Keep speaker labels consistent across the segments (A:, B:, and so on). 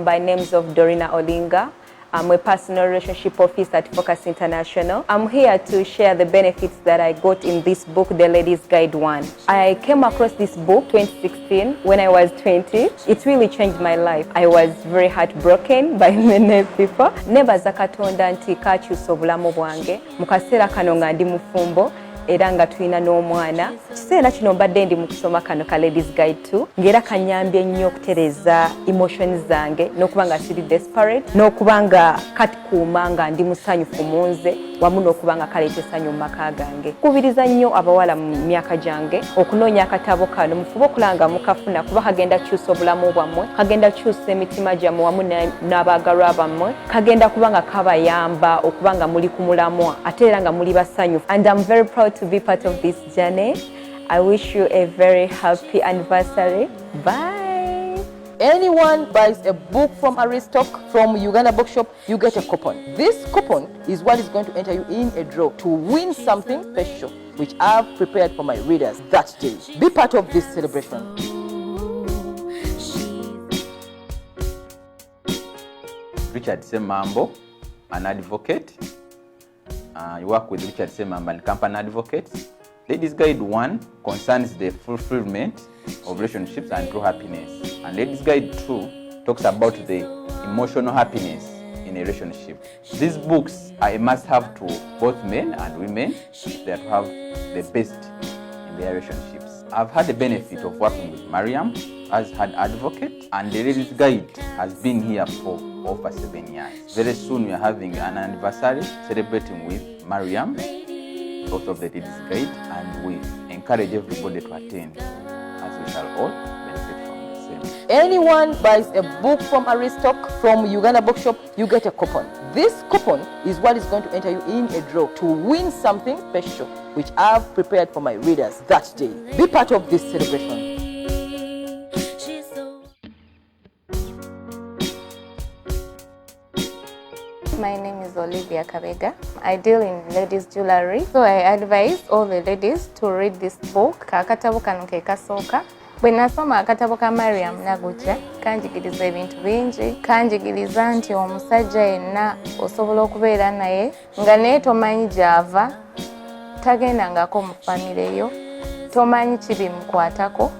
A: By names of Dorina Olinga. I'm a personal relationship officer at Focus International. I'm here to share the benefits that I got in this book, The Ladies Guide 1. I came across this book 2016 when I was 20. It really changed my life. I was very heartbroken by many people. Nebaza Katonda nti kakyusa obulamu bwange mu kaseera kano nga ndi mufumbo era nga tulina n'omwana. Kiseera kino mbadde ndi mu kusoma kano ka Ladies Guide 2 ng'era kanyambye nnyo okutereza emotions zange n'okuba nga siri desperate n'okuba nga katikuuma nga ndi musanyufu mu nze wamu n'okuba nga kaleeta essanyu mu maka gange. Kubiriza nnyo abawala mu myaka gyange okunoonya akatabo kano mufube okulanga mukafuna kuba kagenda kyusa obulamu bwammwe, kagenda kyusa emitima gyammwe wamu n'abaagalwa bammwe, kagenda kuba nga kabayamba okuba nga muli ku mulamwa ate era nga muli basanyufu. And I'm very proud to be part of this journey. I wish you a very happy anniversary. Bye.
B: Anyone buys a book from Aristoc from Uganda Bookshop, you get a coupon. This coupon is what is going to enter you in a draw to win something special, which I've prepared for my readers that day. Be part of this celebration.
C: Richard Semambo, an advocate. You work with Richard Semambo and Company Advocates. Ladies Guide 1 concerns the fulfillment of relationships and true happiness. And Ladies Guide 2 talks about the emotional happiness in a relationship. These books are a must-have to both men and women if they have the best in their relationships. I've had the benefit of working with Mariam as her advocate, and the Ladies Guide has been here for over 7 years. Very soon we are having an anniversary celebrating with Mariam, both of the Ladies Guide, and we encourage everybody to attend as we shall all benefit from the same.
B: Anyone buys a book from Aristoc from Uganda Bookshop, you get a coupon. This coupon is what is going to enter you in a draw to win something special, which I've prepared for my readers that day. Be part of this celebration.
D: My name is Olivia Kabega. I deal in ladies jewelry, so I advise all the ladies to read this book. Akatabo kano ke kasooka. Bwe nasoma akatabo ka Mariam nagutya kanjigiriza ebintu bingi, kanjigiriza nti omusajja yenna osobola okubeera naye nga naye tomanyi gy'ava, tagendangako mu famire yo, tomanyi kibimukwatako,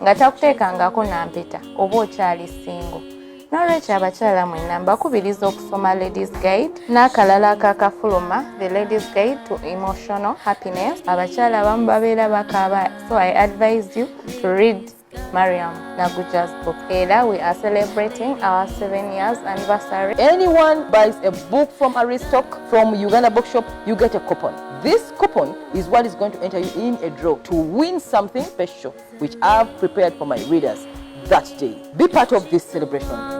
D: nga takuteekangako nampeta oba okyali singo. N'olwekyo abakyala mwenna mbakubiriza okusoma Ladies Guide n'akalala akakafuluma The Ladies Guide to Emotional Happiness. Abakyala abamu babeera bakaaba, so I advise you to read Mariam Naguja's book. Era we are celebrating our 7 years anniversary.
B: Anyone buys a book from Aristoc, from Uganda Bookshop, you get a coupon. This coupon is what is going to enter you in a draw to win something special, which I've prepared for my readers that day. Be part of this celebration.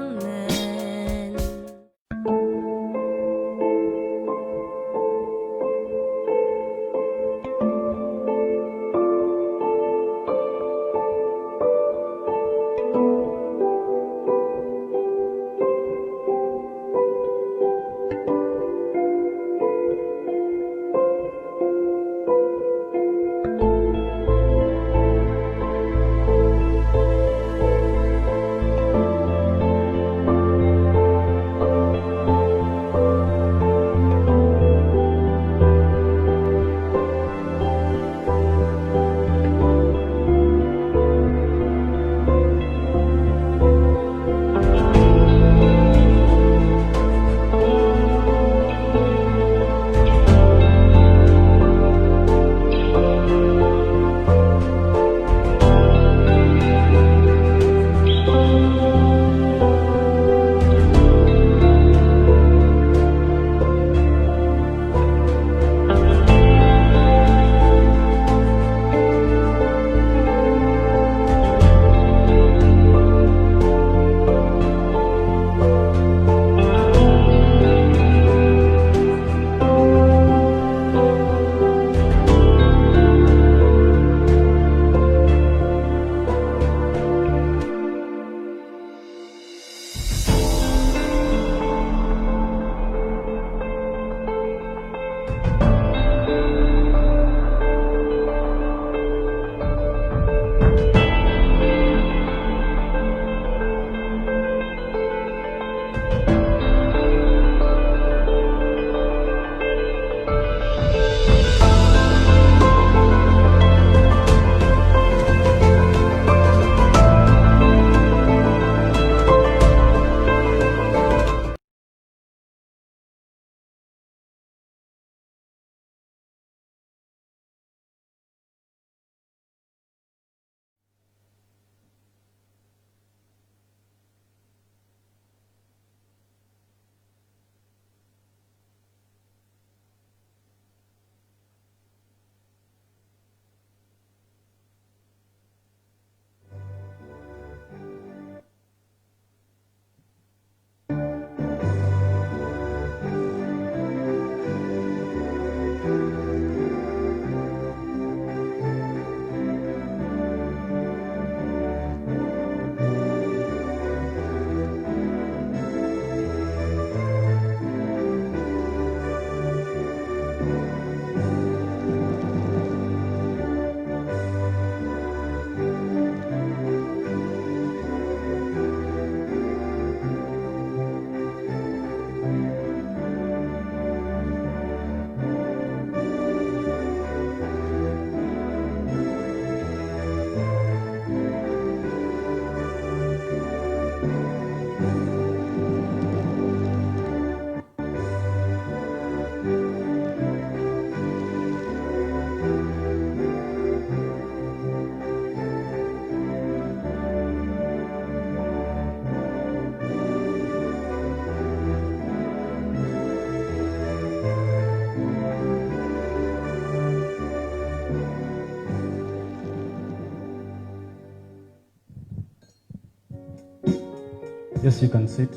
E: Yes, you can sit.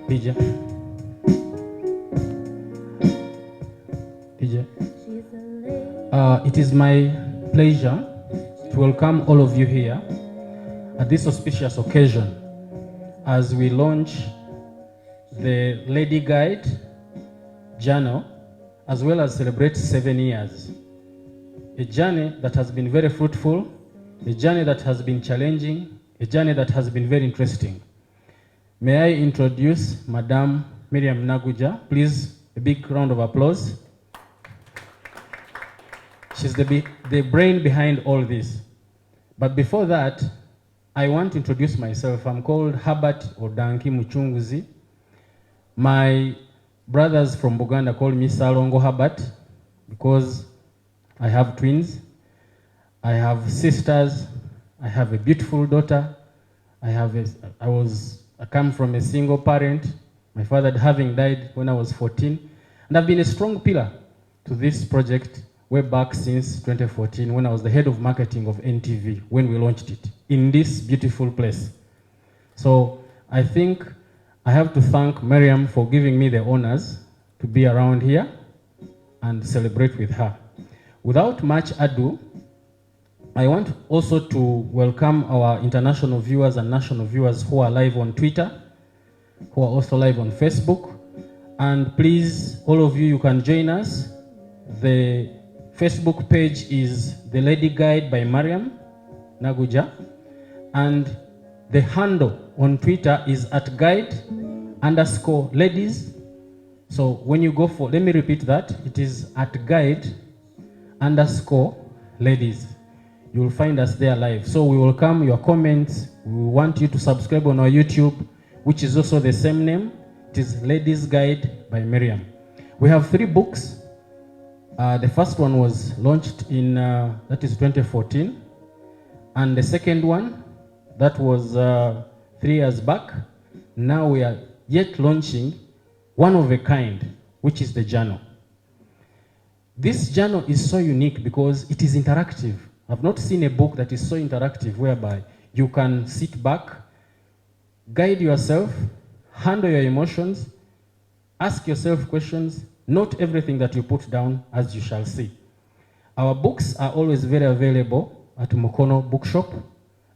E: DJ. DJ. It is my pleasure to welcome all of you here at this auspicious occasion as we launch the Lady Guide journal as well as celebrate 7 years. A journey that has been very fruitful, a journey that has been challenging, a journey that has been very interesting. May I introduce Madam Mariam Naguja. Please, a big round of applause. She's the brain behind all this. But before that, I want to introduce myself. I'm called Herbert Odanki Muchunguzi. My brothers from Buganda call me Salongo Herbert because I have twins. I have sisters. I have a beautiful daughter. I come from a single parent. My father having died when I was 14. And I've been a strong pillar to this project way back since 2014 when I was the head of marketing of NTV when we launched it in this beautiful place. So I think I have to thank Mariam for giving me the honors to be around here and celebrate with her. Without much ado, I want also to welcome our international viewers and national viewers who are live on Twitter, who are also live on Facebook. And please, all of you, you can join us. The Facebook page is The Lady Guide by Mariam Naguja. And the handle on Twitter is @guide_ladies. So when you go for, let me repeat that, it is @guide_ladies. You will find us there live. So we welcome your comments. We want you to subscribe on our YouTube, which is also the same name. It is Ladies Guide by Mariam. We have 3 books. The first one was launched in, that is 2014. And the second one, that was 3 years back. Now we are yet launching one of a kind, which is the journal. This journal is so unique because it is interactive. I've not seen a book that is so interactive whereby you can sit back, guide yourself, handle your emotions, ask yourself questions, note everything that you put down, as you shall see. Our books are always very available at Mukono Bookshop,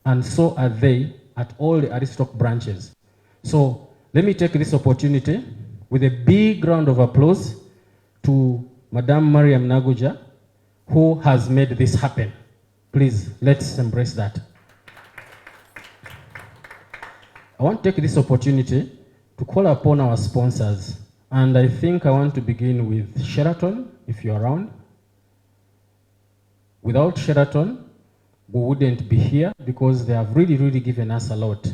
E: and so are they at all the Aristoc branches. So let me take this opportunity with a big round of applause to Madame Mariam Naguja, who has made this happen. Please, let's embrace that. I want to take this opportunity to call upon our sponsors. And I think I want to begin with Sheraton, if you're around. Without Sheraton, we wouldn't be here because they have really, really given us a lot.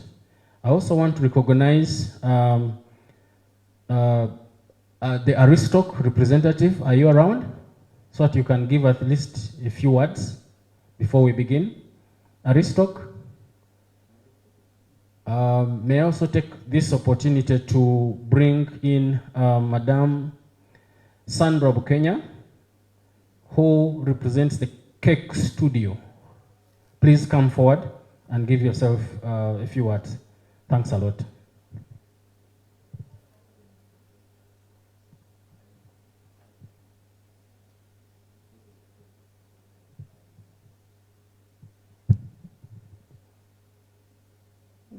E: I also want to recognize the Aristoc representative. Are you around? So that you can give at least a few words before we begin. Aristoc, may I also take this opportunity to bring in Madame Sandra Bukenya, who represents the Cake Studio. Please come forward and give yourself a few words. Thanks a lot.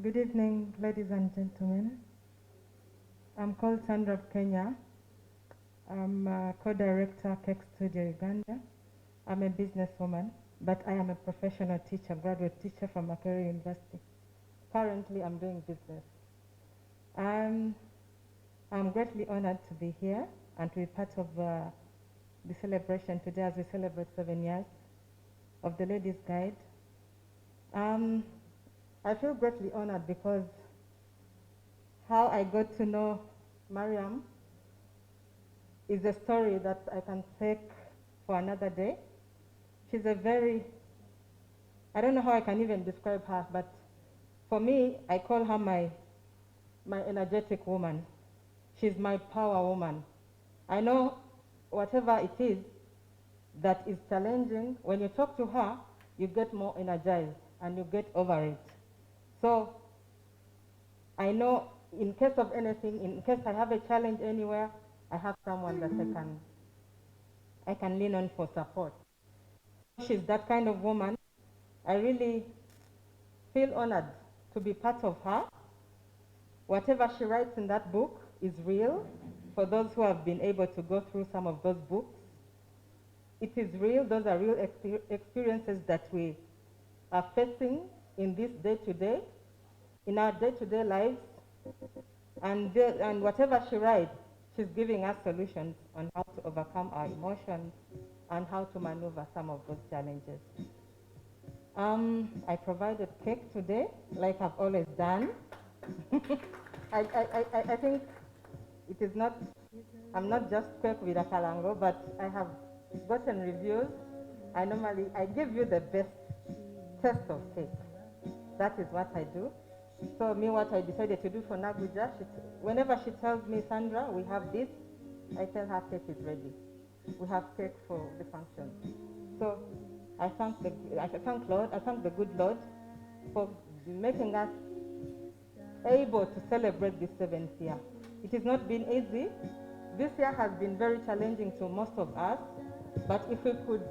F: Good evening, ladies and gentlemen. I'm called Sandra Kenya. I'm a co-director, Cake Studio Uganda. I'm a businesswoman, but I am a professional teacher, graduate teacher from Makerere University. Currently, I'm doing business. I'm greatly honored to be here and to be part of the celebration today as we celebrate 7 years of the Ladies Guide. I feel greatly honored because how I got to know Mariam is a story that I can take for another day. She's a very, I don't know how I can even describe her, but for me, I call her my energetic woman. She's my power woman. I know whatever it is that is challenging, when you talk to her, you get more energized and you get over it. So I know in case of anything, in case I have a challenge anywhere, I have someone that I can lean on for support. She's that kind of woman. I really feel honored to be part of her. Whatever she writes in that book is real. For those who have been able to go through some of those books, it is real. Those are real experiences that we are facing in this day-to-day, in our day-to-day lives. And whatever she writes, she's giving us solutions on how to overcome our emotions and how to maneuver some of those challenges. I provided cake today, like I've always done. I think it is not, I'm not just cake with a kalango, but I have gotten reviews. I give you the best taste of cake. That is what I do. So me, what I decided to do for Naguja, whenever she tells me, Sandra, we have this, I tell her cake is ready. We have cake for the function. So I thank Lord, I thank the good Lord for making us able to celebrate this 7th year. It has not been easy. This year has been very challenging to most of us, but if we could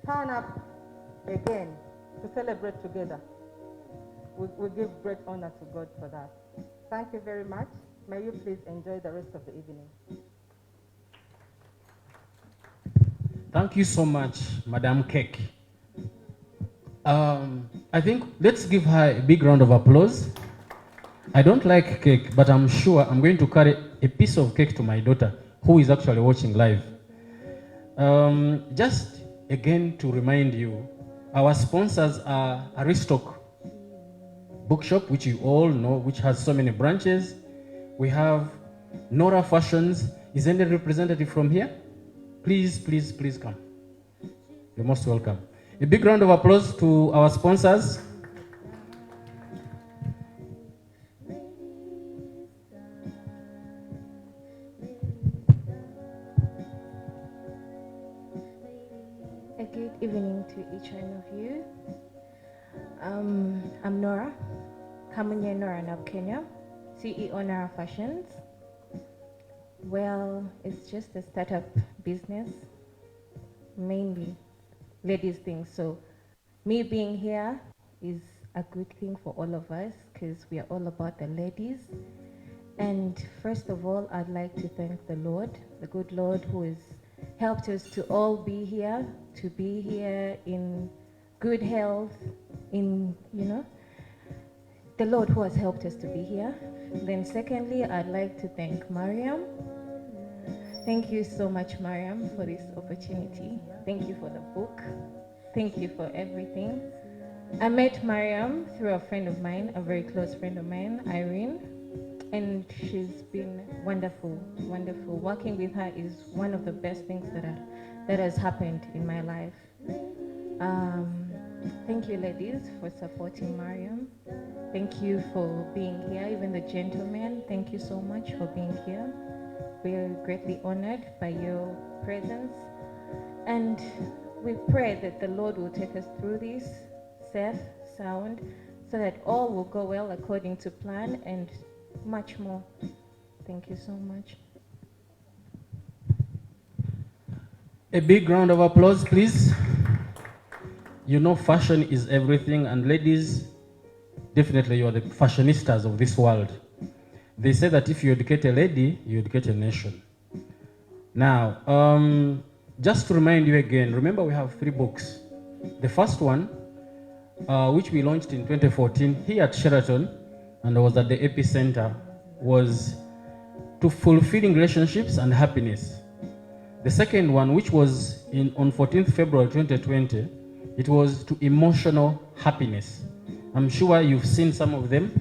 F: turn up again to celebrate together, we give great honor to God for that. Thank you very much. May you please enjoy the rest of the evening.
E: Thank you so much, Madam Cake. I think let's give her a big round of applause. I don't like cake, but I'm sure I'm going to carry a piece of cake to my daughter, who is actually watching live. Just again to remind you, our sponsors are Aristoc Bookshop, which you all know, which has so many branches. We have Nora Fashions. Is any representative from here? Please, please, please come. You're most welcome. A big round of applause to our sponsors.
G: A good evening to each one of you. I'm Nora, Kamunye Nora Nab Kenya, CEO Nora Fashions. Well, it's just a startup business, mainly ladies things. So me being here is a good thing for all of us because we are all about the ladies. And first of all, I'd like to thank the Lord, the good Lord who has helped us to all be here in good health, the Lord who has helped us to be here. Then secondly, I'd like to thank Mariam. Thank you so much, Mariam, for this opportunity. Thank you for the book. Thank you for everything. I met Mariam through a friend of mine, a very close friend of mine, Irene, and she's been wonderful, wonderful. Working with her is one of the best things that has happened in my life. Thank you, ladies, for supporting Mariam. Thank you for being here, even the gentlemen. Thank you so much for being here. We are greatly honored by your presence. And we pray that the Lord will take us through this safe, sound, so that all will go well according to plan and much more. Thank you so much.
E: A big round of applause, please. You know, fashion is everything, and ladies, definitely you are the fashionistas of this world. They say that if you educate a lady, you educate a nation. Now, just to remind you again, remember we have 3 books. The first one, which we launched in 2014 here at Sheraton, and was at the epicenter, was To Fulfilling Relationships and Happiness. The second one, which was on 14th February 2020, it was To Emotional Happiness. I'm sure you've seen some of them.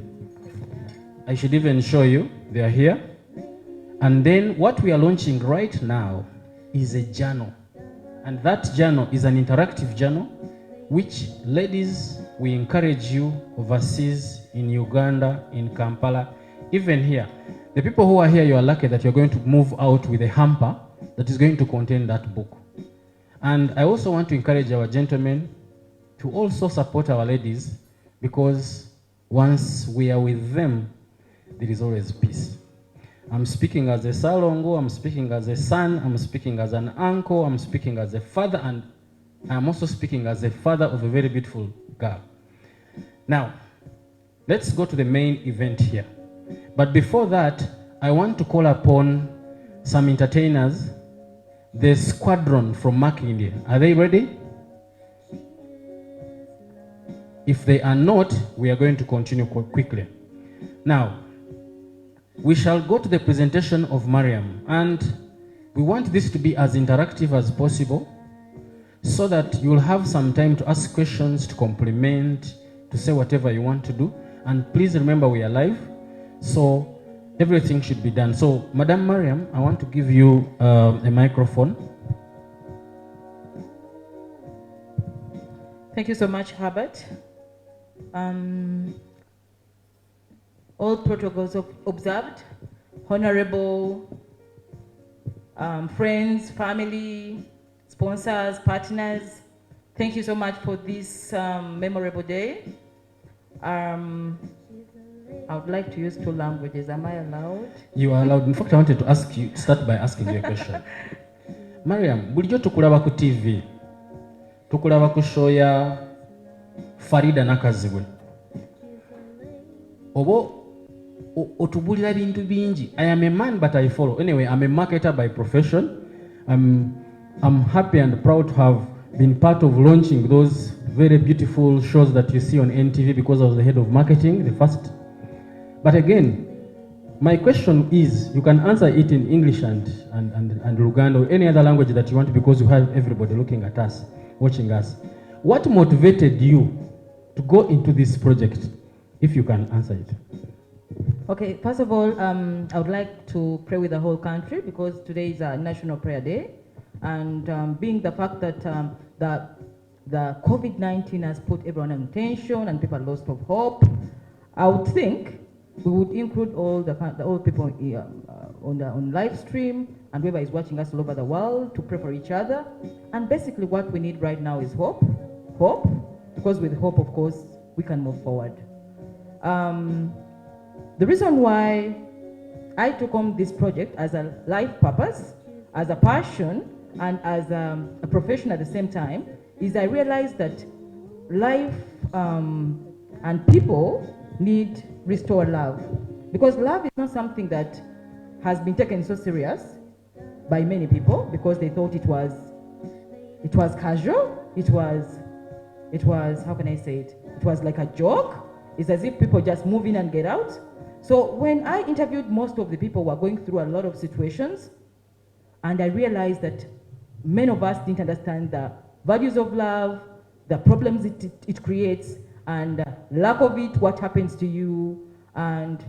E: I should even show you. They are here. And then what we are launching right now is a journal. And that journal is an interactive journal, which, ladies, we encourage you overseas, in Uganda, in Kampala, even here. The people who are here, you are lucky that you're going to move out with a hamper that is going to contain that book. And I also want to encourage our gentlemen to also support our ladies, because once we are with them, there is always peace. I'm speaking as a Salongo, I'm speaking as a son, I'm speaking as an uncle, I'm speaking as a father, and I'm also speaking as a father of a very beautiful girl. Now, let's go to the main event here. But before that, I want to call upon some entertainers, the squadron from Mark India. Are they ready? If they are not, we are going to continue quickly. Now, we shall go to the presentation of Mariam, and we want this to be as interactive as possible. so that you'll have some time to ask questions, to compliment, to say whatever you want to do. And please remember we are live, so everything should be done. So, Madam Mariam, I want to give you a microphone.
H: Thank you so much, Herbert. All protocols observed. Honorable friends, family, sponsors, partners, thank you so much for this memorable day. I would like to use 2 languages. Am I allowed?
E: You are allowed. In fact, I wanted to start by asking you a question. Mariam, bulijjo tukulaba ku TV, tukulaba ku show ya Farida Nakazibwe. Obo otubulira bintu bingi. I am a man but I follow. Anyway, I'm a marketer by profession. I'm happy and proud to have been part of launching those very beautiful shows that you see on NTV because I was the head of marketing, the first. But again, my question is, you can answer it in English and Luganda or any other language that you want because you have everybody looking at us, watching us. What motivated you to go into this project, if you can answer it?
H: Okay, first of all, I would like to pray with the whole country because today is a National Prayer Day. And being the fact that the COVID-19 has put everyone on tension and people lost of hope, I would think we would include all people on live stream and whoever is watching us all over the world to pray for each other. And basically what we need right now is hope. Hope, because with hope, of course, we can move forward. The reason why I took on this project as a life purpose, as a passion, and as a profession at the same time, is I realized that life and people need restored love. Because love is not something that has been taken so serious by many people because they thought it was casual, it was, how can I say it? It was like a joke. It's as if people just move in and get out. So when I interviewed most of the people who were going through a lot of situations, and I realized that many of us didn't understand the values of love, the problems it creates, and lack of it, what happens to you, and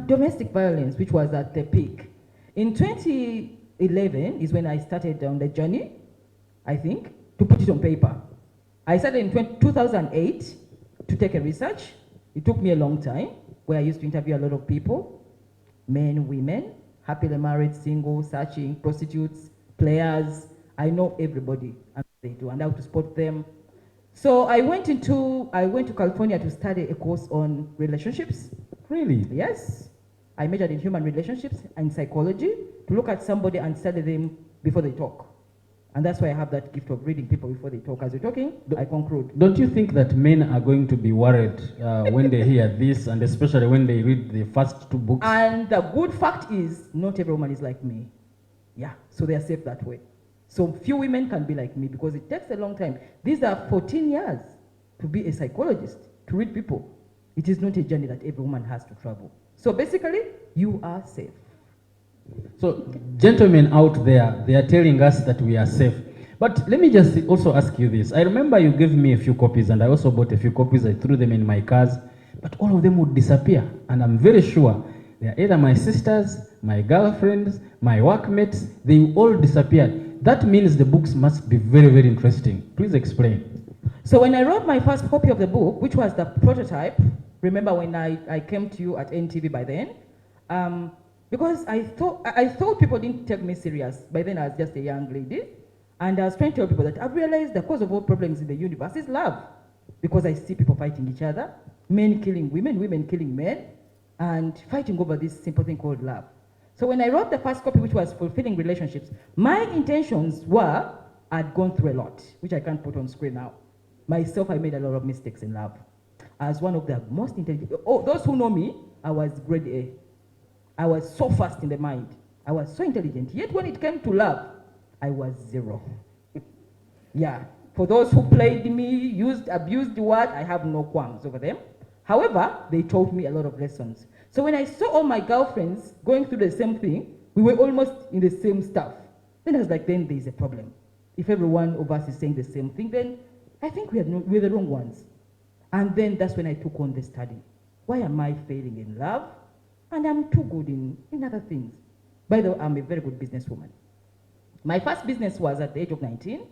H: domestic violence, which was at the peak. In 2011 is when I started on the journey, I think, to put it on paper. I started in 2008 to take a research. It took me a long time, where I used to interview a lot of people, men, women, happily married, single, searching, prostitutes, players. I know everybody and they do, and how to spot them. So I went to California to study a course on relationships.
E: Really?
H: Yes. I majored in human relationships and psychology to look at somebody and study them before they talk. And that's why I have that gift of reading people before they talk. As you're talking, I conclude.
E: Don't you think that men are going to be worried when they hear this, and especially when they read the first 2 books?
H: And the good fact is, not every woman is like me. Yeah, so they are safe that way. So few women can be like me because it takes a long time. These are 14 years to be a psychologist, to read people. It is not a journey that every woman has to travel. So basically, you are safe.
E: So, gentlemen out there, they are telling us that we are safe. But let me just also ask you this. I remember you gave me a few copies, and I also bought a few copies. I threw them in my cars, but all of them would disappear. And I'm very sure they are either my sisters, my girlfriends, my workmates. They all disappeared. That means the books must be very, very interesting. Please explain.
H: So when I wrote my first copy of the book, which was the prototype, remember when I came to you at NTV by then, because I thought people didn't take me serious. By then I was just a young lady. And I was trying to tell people that I've realized the cause of all problems in the universe is love. Because I see people fighting each other, men killing women, women killing men, and fighting over this simple thing called love. So when I wrote the first copy, which was Fulfilling Relationships, my intentions were, I'd gone through a lot, which I can't put on screen now. Myself, I made a lot of mistakes in love. As one of the most intelligent, those who know me, I was grade A. I was so fast in the mind. I was so intelligent. Yet when it came to love, I was 0. Yeah. For those who played me, abused the word, I have no qualms over them. However, they taught me a lot of lessons. So when I saw all my girlfriends going through the same thing, we were almost in the same stuff. Then I was like, then there's a problem. if every one of us is saying the same thing, then I think we're the wrong ones. And then that's when I took on the study. Why am I failing in love? And I'm too good in other things. By the way, I'm a very good businesswoman. My first business was at the age of 19.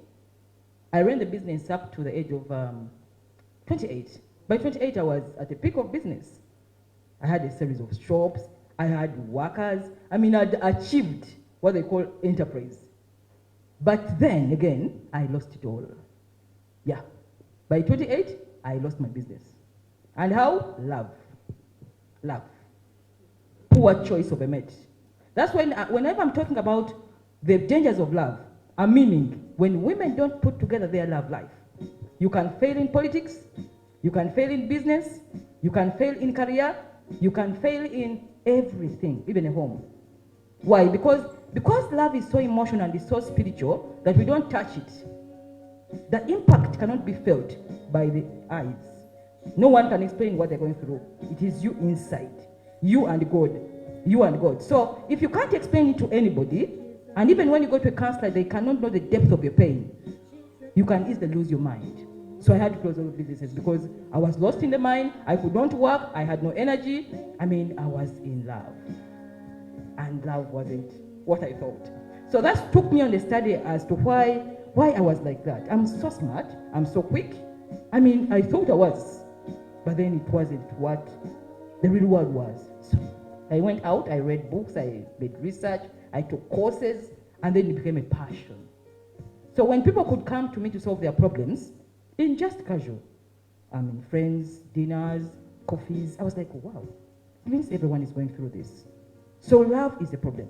H: I ran the business up to the age of 28. By 28, I was at the peak of business. I had a series of shops. I had workers. I mean, I'd achieved what they call enterprise. But then, again, I lost it all. Yeah. By 28, I lost my business. And how? Love. Love. Poor choice of a mate. That's when, whenever I'm talking about the dangers of love, I'm meaning when women don't put together their love life. You can fail in politics, you can fail in business, you can fail in career, you can fail in everything, even a home. Why? Because love is so emotional and is so spiritual that we don't touch it. The impact cannot be felt by the eyes. No one can explain what they're going through. It is you inside, you and God, you and God. So if you can't explain it to anybody, and even when you go to a counselor, they cannot know the depth of your pain, you can easily lose your mind. So I had to close all businesses because I was lost in the mind, I could not work, I had no energy. I mean, I was in love. And love wasn't what I thought. So that took me on the study as to why I was like that. I'm so smart, I'm so quick. I mean, I thought I was, but then it wasn't what the real world was. So I went out, I read books, I did research, I took courses, and then it became a passion. So when people could come to me to solve their problems, in just casual, I mean, friends, dinners, coffees, I was like, wow, it means everyone is going through this. So love is the problem.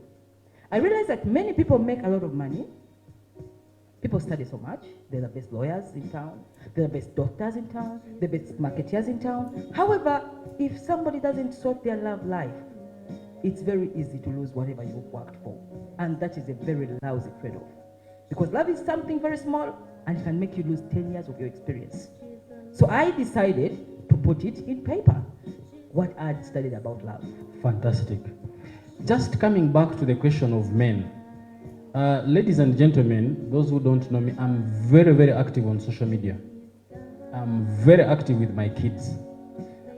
H: I realized that many people make a lot of money. People study so much. They're the best lawyers in town. They're the best doctors in town. The best marketeers in town. However, if somebody doesn't sort their love life, it's very easy to lose whatever you've worked for. And that is a very lousy trade-off. Because love is something very small and it can make you lose 10 years of your experience. So I decided to put it in paper, what I'd studied about love.
E: Fantastic. Just coming back to the question of men. Ladies and gentlemen, those who don't know me, I'm very, very active on social media. I'm very active with my kids.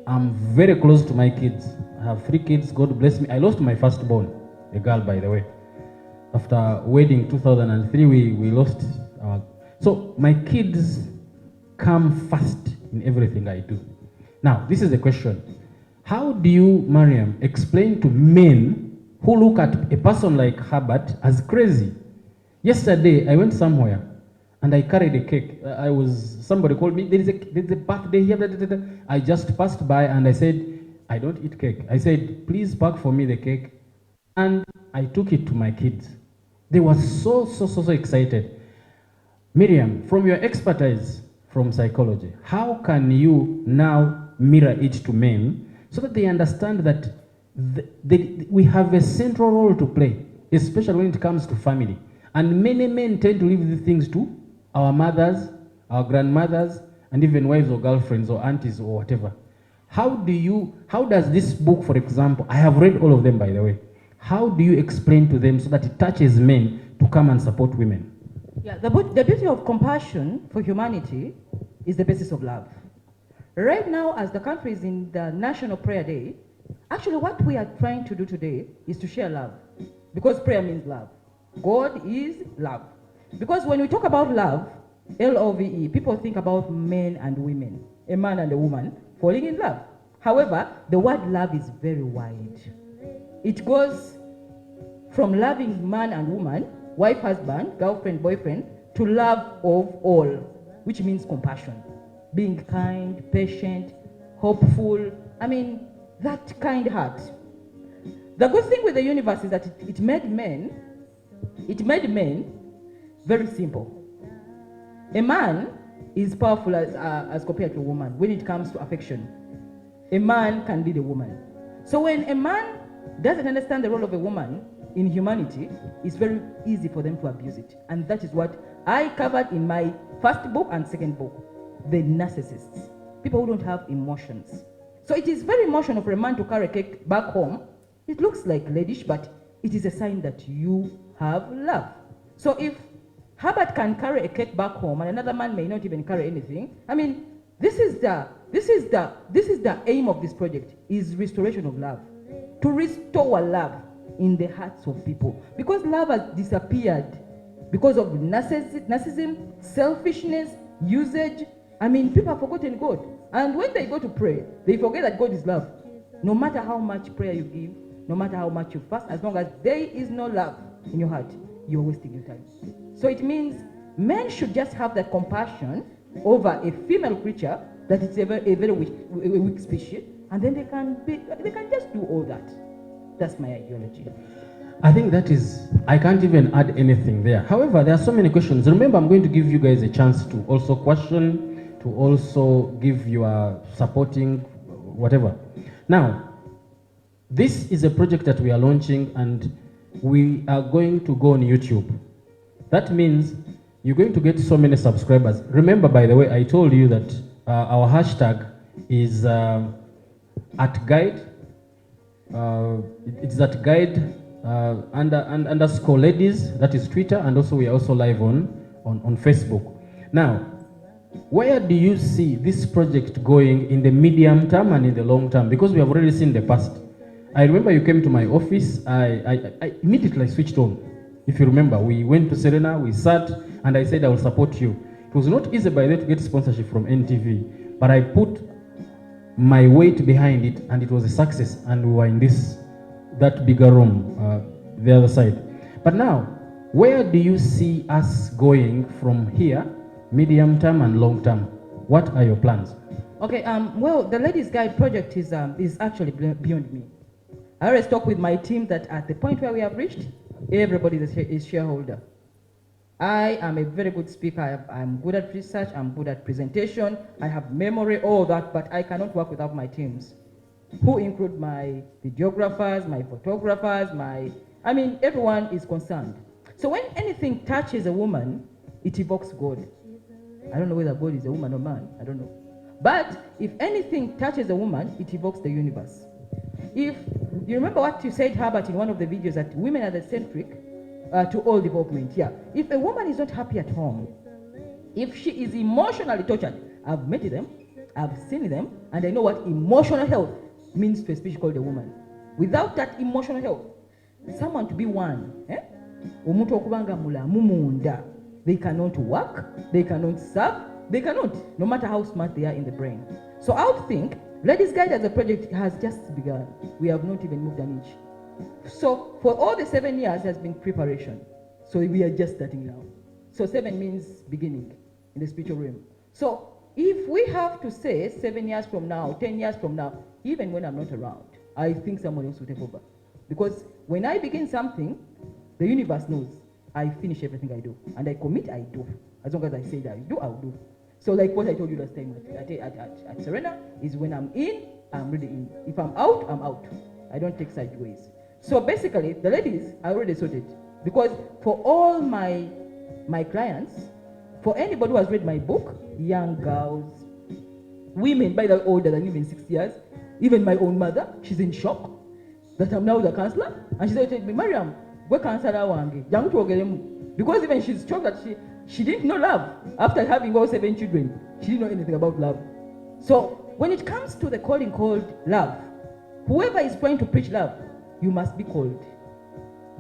E: I'm very close to my kids. I have 3 kids, God bless me. I lost my firstborn, a girl, by the way. After wedding 2003, we lost our... So my kids come first in everything I do. Now, this is the question. How do you, Mariam, explain to men who look at a person like Herbert as crazy? Yesterday, I went somewhere and I carried a cake. Somebody called me, there's a birthday here. I just passed by and I said, I don't eat cake. I said, please pack for me the cake. And I took it to my kids. They were so excited. Miriam, from your expertise from psychology, how can you now mirror it to men so that they understand that we have a central role to play, especially when it comes to family? And many men tend to leave these things to our mothers, our grandmothers, and even wives or girlfriends or aunties or whatever. How does this book, for example, I have read all of them, by the way, how do you explain to them so that it touches men to come and support women?
H: Yeah, the beauty of compassion for humanity is the basis of love. Right now, as the country is in the National Prayer Day, actually what we are trying to do today is to share love, because prayer means love. God is love. Because when we talk about love, L-O-V-E, people think about men and women, a man and a woman falling in love. However, the word love is very wide. It goes from loving man and woman, wife, husband, girlfriend, boyfriend, to love of all, which means compassion. Being kind, patient, hopeful, I mean, that kind heart. The good thing with the universe is that it made men very simple. A man is powerful as compared to a woman when it comes to affection. A man can lead a woman. So when a man doesn't understand the role of a woman in humanity, it's very easy for them to abuse it. And that is what I covered in my first book and second book, the narcissists, people who don't have emotions. So it is very emotional for a man to carry a cake back home. It looks like laddish, but it is a sign that you have love. So if Herbert can carry a cake back home and another man may not even carry anything. I mean, this is the aim of this project, is restoration of love. To restore love in the hearts of people. Because love has disappeared because of narcissism, selfishness, usage. I mean, people have forgotten God. And when they go to pray, they forget that God is love. No matter how much prayer you give, no matter how much you fast, as long as there is no love in your heart, you're wasting your time. So it means men should just have that compassion over a female creature that is a very weak species, and then they can just do all that. That's my ideology.
E: I think that is, I can't even add anything there. However, there are so many questions. Remember, I'm going to give you guys a chance to also question, to also give your supporting, whatever. Now, this is a project that we are launching and we are going to go on YouTube. That means you're going to get so many subscribers. Remember, by the way, I told you that our hashtag is @guide. It's @guide underscore ladies. That is Twitter, and also we are also live on Facebook. Now, where do you see this project going in the medium term and in the long term? Because we have already seen the past. I remember you came to my office. I immediately switched on. If you remember, we went to Serena, we sat, and I said I will support you. It was not easy by the way to get sponsorship from NTV, but I put my weight behind it, and it was a success, and we were in that bigger room, the other side. But now, where do you see us going from here, medium term and long term? What are your plans?
H: Okay, well, the Ladies Guide project is actually beyond me. I always talk with my team that at the point where we have reached, everybody is shareholder. I am a very good speaker. I'm good at research. I'm good at presentation. I have memory, all that, but I cannot work without my teams, who include my videographers, my photographers, everyone is concerned. So when anything touches a woman, it evokes God. I don't know whether God is a woman or man. I don't know. But if anything touches a woman, it evokes the universe. If you remember what you said, Herbert, in one of the videos, that women are the centric to all development. Yeah. If a woman is not happy at home, if she is emotionally tortured, I've met them, I've seen them, and I know what emotional health means to a species called a woman. Without that emotional health, someone to be one, omuntu okubanga mulamu munda, they cannot work, they cannot serve, they cannot, no matter how smart they are in the brain. So I would think Ladies Guide as a project has just begun. We have not even moved an inch. So for all the 7 years has been preparation. So we are just starting now. So 7 means beginning in the spiritual realm. So if we have to say 7 years from now, 10 years from now, even when I'm not around, I think someone else will take over. Because when I begin something, the universe knows I finish everything I do. And I commit, I do. As long as I say that I do, I'll do. So like what I told you last time at Serena, is when I'm in, I'm really in. If I'm out, I'm out. I don't take sideways. So basically, the ladies are already sorted. Because for all my clients, for anybody who has read my book, young girls, women by the older than even 6 years, even my own mother, she's in shock that I'm now the counselor. And she said to me, Mariam, where counselor wange? Because even she's shocked that she didn't know love. After having all 7 children, she didn't know anything about love. So when it comes to the calling called love, whoever is trying to preach love, you must be called.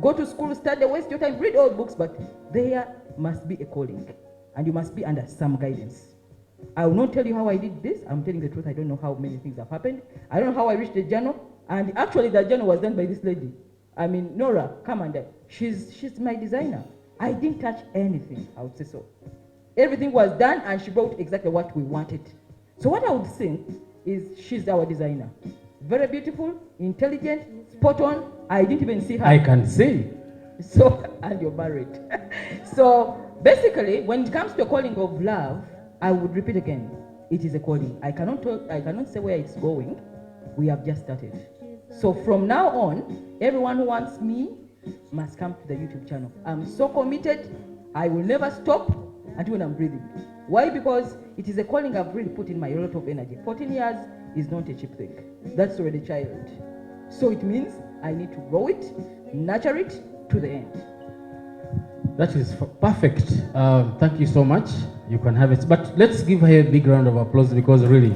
H: Go to school, study, waste your time, read all books, but there must be a calling. And you must be under some guidance. I will not tell you how I did this. I'm telling the truth. I don't know how many things have happened. I don't know how I reached the journal. And actually, the journal was done by this lady. Nora, come and she's my designer. I didn't touch anything, I would say so. Everything was done, and she brought exactly what we wanted. So what I would say is she's our designer. Very beautiful, intelligent, spot on. I didn't even see her.
E: I can see.
H: So, and you're married. So basically, when it comes to the calling of love, I would repeat again, it is a calling. I cannot say where it's going. We have just started. So from now on, everyone who wants me must come to the YouTube channel. I'm so committed. I will never stop until when I'm breathing. Why? Because it is a calling I've really put in my lot of energy. 14 years is not a cheap thing. That's already a child. So it means I need to grow it, nurture it to the end.
E: That is perfect. Thank you so much. You can have it. But let's give her a big round of applause because really,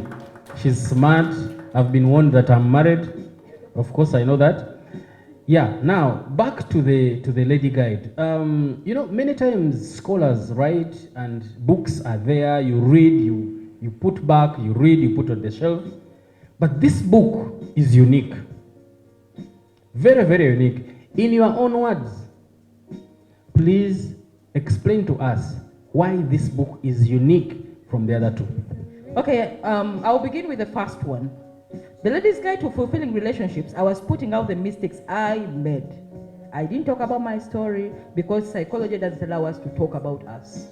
E: she's smart. I've been warned that I'm married. Of course, I know that. Yeah. Now back to the lady guide. You know, many times scholars write and books are there. You read, you put back, you read, you put on the shelf. But this book is unique. Very, very unique. In your own words, please explain to us why this book is unique from the other two.
H: Okay, I'll begin with the first one. The Lady's Guide to Fulfilling Relationships, I was putting out the mistakes I made. I didn't talk about my story because psychology doesn't allow us to talk about us.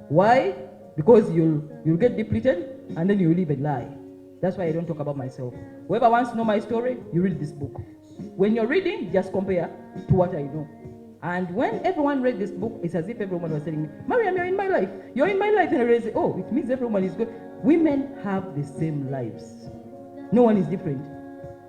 H: Why? Because you'll get depleted and then you'll live a lie. That's why I don't talk about myself. Whoever wants to know my story, you read this book. When you're reading, just compare to what I know. And when everyone read this book, it's as if everyone was telling me, Mariam, you're in my life. You're in my life. And I realized, oh, it means everyone is good. Women have the same lives. No one is different.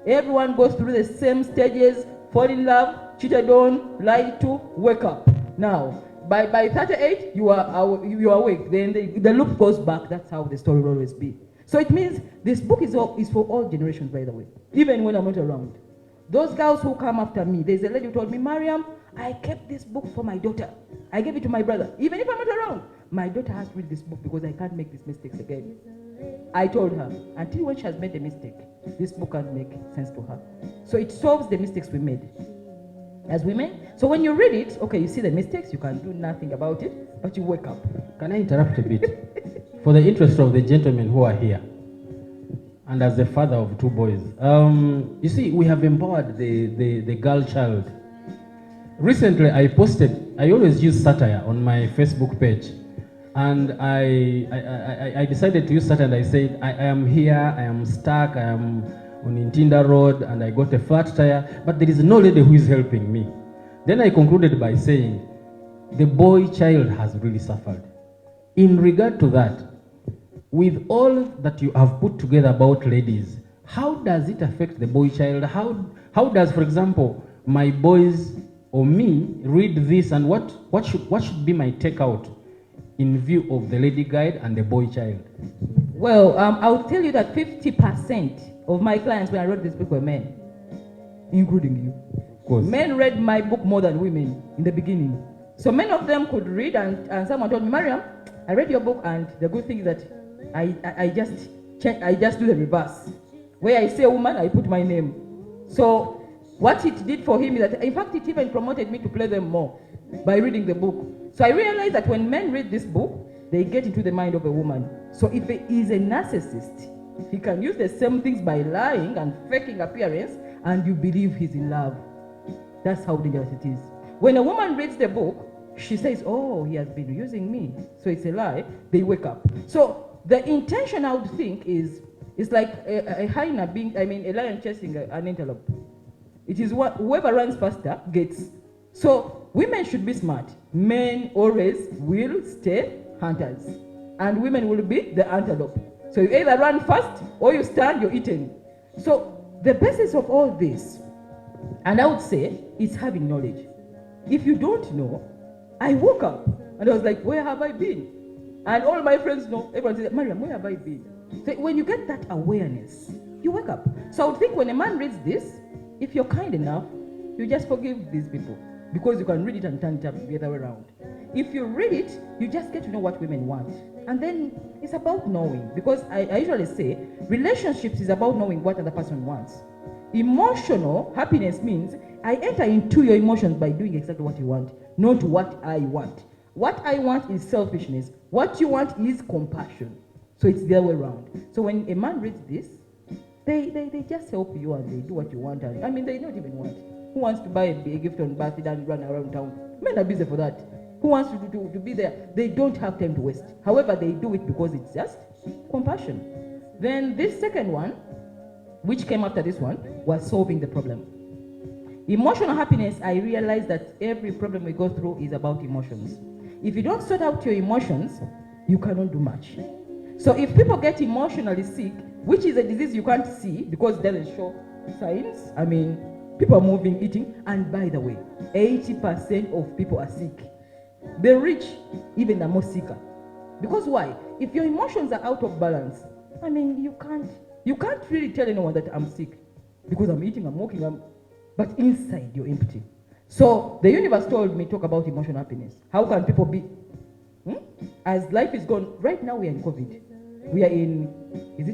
H: Everyone goes through the same stages, fall in love, cheated on, lied to, wake up. Now, by 38, you are awake. Then the loop goes back. That's how the story will always be. So it means this book is for all generations, by the way, even when I'm not around. Those girls who come after me, there's a lady who told me, Mariam, I kept this book for my daughter. I gave it to my brother. Even if I'm not around, my daughter has to read this book because I can't make these mistakes again. I told her, until when she has made a mistake, this book can't make sense to her. So it solves the mistakes we made as women. So when you read it, okay, you see the mistakes, you can do nothing about it, but you wake up.
E: Can I interrupt a bit? For the interest of the gentlemen who are here, and as the father of two boys, you see, we have empowered the girl child. Recently, I always use satire on my Facebook page. And I decided to use satire and I said, I am here, I am stuck, I am on Intinda Road and I got a flat tire, but there is no lady who is helping me. Then I concluded by saying, the boy child has really suffered. In regard to that, with all that you have put together about ladies, how does it affect the boy child? How does, for example, my boys or me read this and what should be my takeout in view of the lady guide and the boy child?
H: Well, I'll tell you that 50% of my clients when I wrote this book were men, including you.
E: Of course.
H: Men read my book more than women in the beginning. So many of them could read and someone told me, Mariam, I read your book and the good thing is that I just do the reverse. Where I say woman, I put my name. So what it did for him is that, in fact, it even promoted me to play them more by reading the book. So I realized that when men read this book, they get into the mind of a woman. So if he is a narcissist, he can use the same things by lying and faking appearance, and you believe he's in love. That's how dangerous it is. When a woman reads the book, she says, oh, he has been using me. So it's a lie. They wake up. So the intention, I would think, is like a hyena a lion chasing an antelope. It is whoever runs faster gets. So women should be smart. Men always will stay hunters. And women will be the antelope. So you either run fast or you stand, you're eaten. So the basis of all this, and I would say, is having knowledge. If you don't know, I woke up and I was like, where have I been? And all my friends know, everyone says, Mariam, where have I been? So when you get that awareness, you wake up. So I would think when a man reads this, if you're kind enough, you just forgive these people because you can read it and turn it up the other way around. If you read it, you just get to know what women want. And then it's about knowing, because I usually say relationships is about knowing what other person wants. Emotional happiness means I enter into your emotions by doing exactly what you want, not what I want. What I want is selfishness. What you want is compassion. So it's the other way around. So when a man reads this, they just help you and they do what you want. And I mean, they don't even want. Who wants to buy a gift on birthday and run around town? Men are busy for that. Who wants to be there? They don't have time to waste. However, they do it because it's just compassion. Then this second one, which came after this one, was solving the problem. Emotional happiness, I realized that every problem we go through is about emotions. If you don't sort out your emotions, you cannot do much. So if people get emotionally sick, which is a disease you can't see because it doesn't show signs, I mean, people are moving, eating, and by the way, 80% of people are sick. They reach even the most sicker. Because why? If your emotions are out of balance, I mean, you can't really tell anyone that I'm sick because I'm eating, I'm walking, but inside you're empty. So the universe told me, talk about emotional happiness. How can people be? As life is gone, right now we are in COVID. We are in,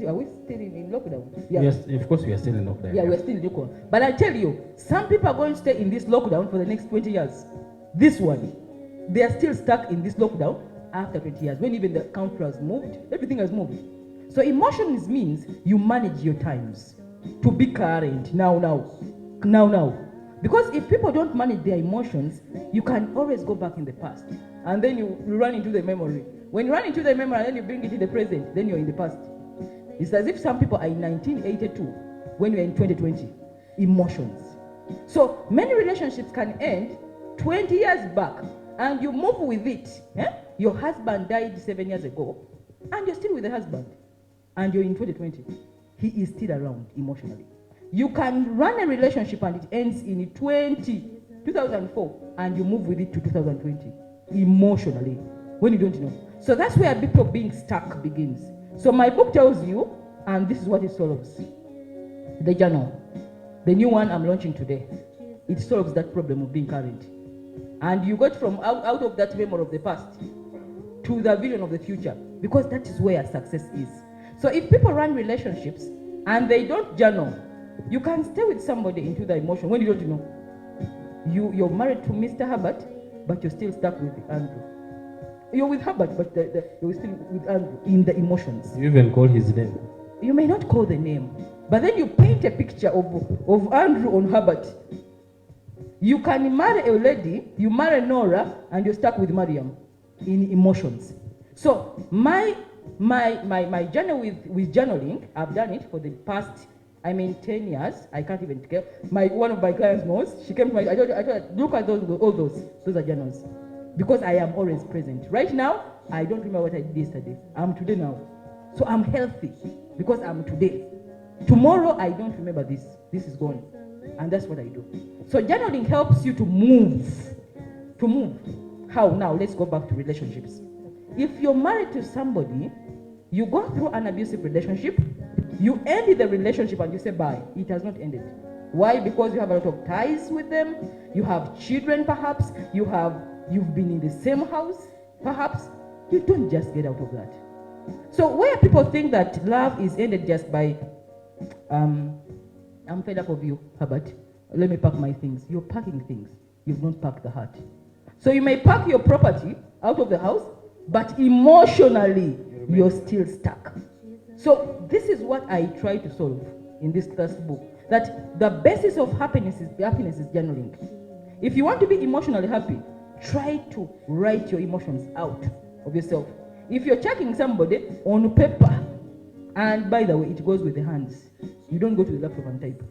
H: are we still in lockdown? Yeah.
E: Yes, of course we are still in lockdown.
H: Yeah, we're still in lockdown. But I tell you, some people are going to stay in this lockdown for the next 20 years. This one, they are still stuck in this lockdown after 20 years. When even the country has moved, everything has moved. So emotions means you manage your times to be current, now. Because if people don't manage their emotions, you can always go back in the past. And then you run into the memory. When you run into the memory and then you bring it in the present, then you're in the past. It's as if some people are in 1982 when you're in 2020. Emotions. So many relationships can end 20 years back and you move with it. Your husband died 7 years ago and you're still with the husband. And you're in 2020. He is still around emotionally. You can run a relationship and it ends in 2004 and you move with it to 2020 emotionally when you don't know. So that's where people being stuck begins. So my book tells you, and this is what it solves. The journal, the new one I'm launching today, it solves that problem of being current. And you got from out of that memory of the past to the vision of the future, because that is where success is. So if people run relationships and they don't journal, you can stay with somebody into the emotion when you don't know. You're married to Mr. Herbert, but you're still stuck with Andrew. You're with Herbert, but you're still with Andrew in the emotions.
E: You even call his name.
H: You may not call the name, but then you paint a picture of Andrew on Herbert. You can marry a lady, you marry Nora, and you're stuck with Mariam in emotions. So my journey with journaling, I've done it for the past 10 years. I can't even tell. One of my clients knows. She came to I told her, look at all those are journals. Because I am always present. Right now, I don't remember what I did yesterday. I'm today now. So I'm healthy because I'm today. Tomorrow, I don't remember this. This is gone. And that's what I do. So journaling helps you to move. To move. How? Now, let's go back to relationships. If you're married to somebody, you go through an abusive relationship, you end the relationship and you say bye. It has not ended. Why? Because you have a lot of ties with them. You have children, perhaps. You've been in the same house, perhaps. You don't just get out of that. So where people think that love is ended just by, I'm fed up of you, Herbert. Let me pack my things. You're packing things. You've not packed the heart. So you may pack your property out of the house, but emotionally, you're still stuck. So this is what I try to solve in this first book. That the basis of happiness is journaling. If you want to be emotionally happy, try to write your emotions out of yourself. If you're checking somebody on paper, and by the way, it goes with the hands. You don't go to the laptop and type.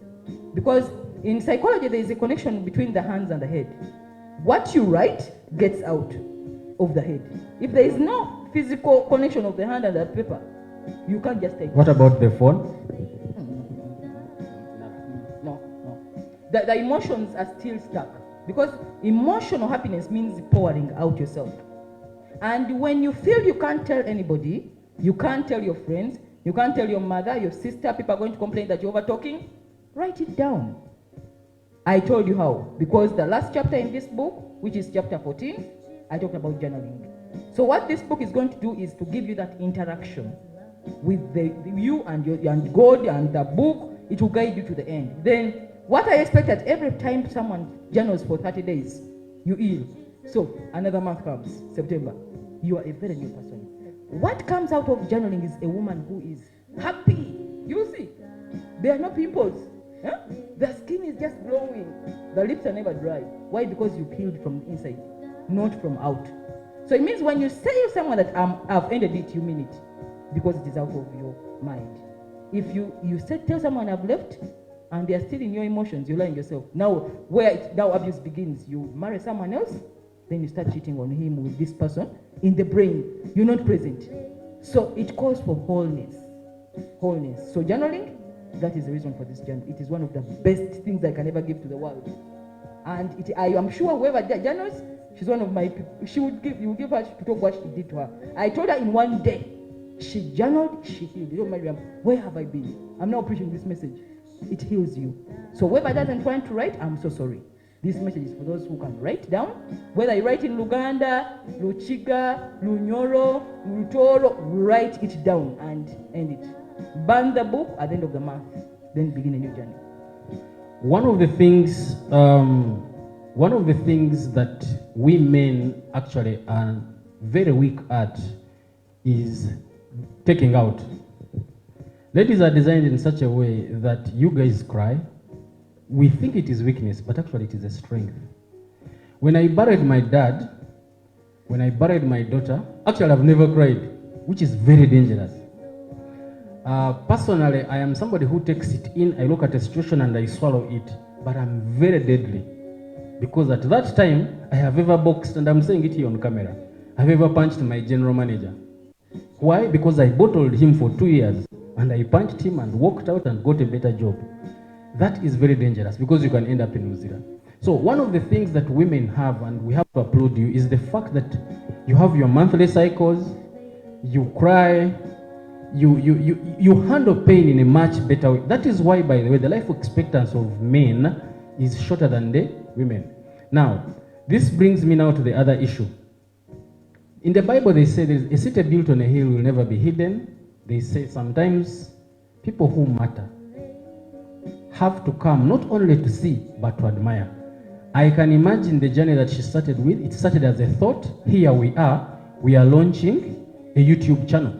H: Because in psychology, there is a connection between the hands and the head. What you write gets out of the head. If there is no physical connection of the hand and the paper, you can't just type.
E: What about the phone?
H: No. The emotions are still stuck. Because emotional happiness means pouring out yourself. And when you feel you can't tell anybody, you can't tell your friends, you can't tell your mother, your sister, people are going to complain that you're over talking, write it down. I told you how. Because the last chapter in this book, which is chapter 14, I talked about journaling. So what this book is going to do is to give you that interaction with you and God and the book. It will guide you to the end. Then what I expect that every time someone journals for 30 days, you heal. So another month comes, September. You are a very new person. What comes out of journaling is a woman who is happy. You see, there are no pimples. The skin is just glowing. The lips are never dry. Why? Because you healed from the inside, not from out. So it means when you say to someone that I've ended it, you mean it. Because it is out of your mind. If you tell someone I've left, and they are still in your emotions, you're lying yourself. Now, now abuse begins, you marry someone else, then you start cheating on him with this person. In the brain, you're not present. So it calls for wholeness. Wholeness. So journaling, that is the reason for this journal. It is one of the best things I can ever give to the world. And I am sure whoever journals She's one of my people. You would give her to talk what she did to her. I told her in one day, she journaled, she healed. You know, Mariam, where have I been? I'm now preaching this message. It heals you. So whoever doesn't want to write, I'm so sorry. This message is for those who can write down. Whether you write in Luganda, Luchiga, Lunyoro, Lutoro, write it down and end it. Burn the book at the end of the month, then begin a new journey.
E: One of the things that we men actually are very weak at is taking out. Ladies are designed in such a way that you guys cry. We think it is weakness, but actually it is a strength. When I buried my dad, when I buried my daughter, actually I've never cried, which is very dangerous. Personally, I am somebody who takes it in, I look at a situation and I swallow it, but I'm very deadly. Because at that time, I have ever boxed, and I'm saying it here on camera, I've ever punched my general manager. Why? Because I bottled him for 2 years, and I punched him and walked out and got a better job. That is very dangerous because you can end up in Uzira. So one of the things that women have, and we have to applaud you, is the fact that you have your monthly cycles, you cry, you handle pain in a much better way. That is why, by the way, the life expectancy of men is shorter than the women. Now, this brings me now to the other issue. In the Bible, they say a city built on a hill will never be hidden. They say sometimes people who matter have to come not only to see, but to admire. I can imagine the journey that she started with. It started as a thought. Here we are launching a YouTube channel.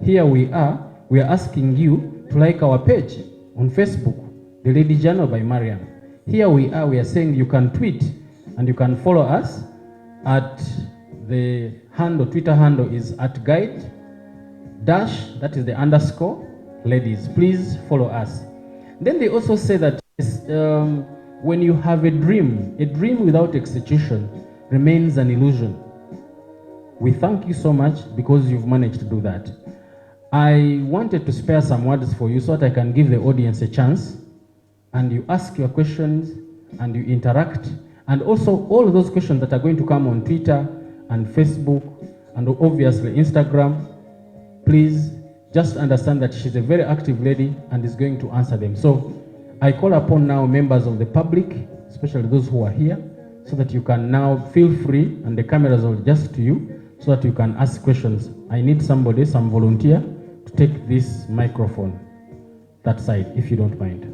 E: Here we are asking you to like our page on Facebook, The Lady Journal by Mariam. Here we are saying you can tweet and you can follow us at the handle, Twitter handle is @guide dash, that is the underscore, ladies. Please follow us. Then they also say that when you have a dream without execution remains an illusion. We thank you so much because you've managed to do that. I wanted to spare some words for you so that I can give the audience a chance, and you ask your questions and you interact, and also all of those questions that are going to come on Twitter and Facebook and obviously Instagram. Please just understand that she's a very active lady and is going to answer them. So I call upon now members of the public, especially those who are here, so that you can now feel free, and the cameras are just to you, so that you can ask questions. I need somebody, some volunteer, to take this microphone that side, if you don't mind.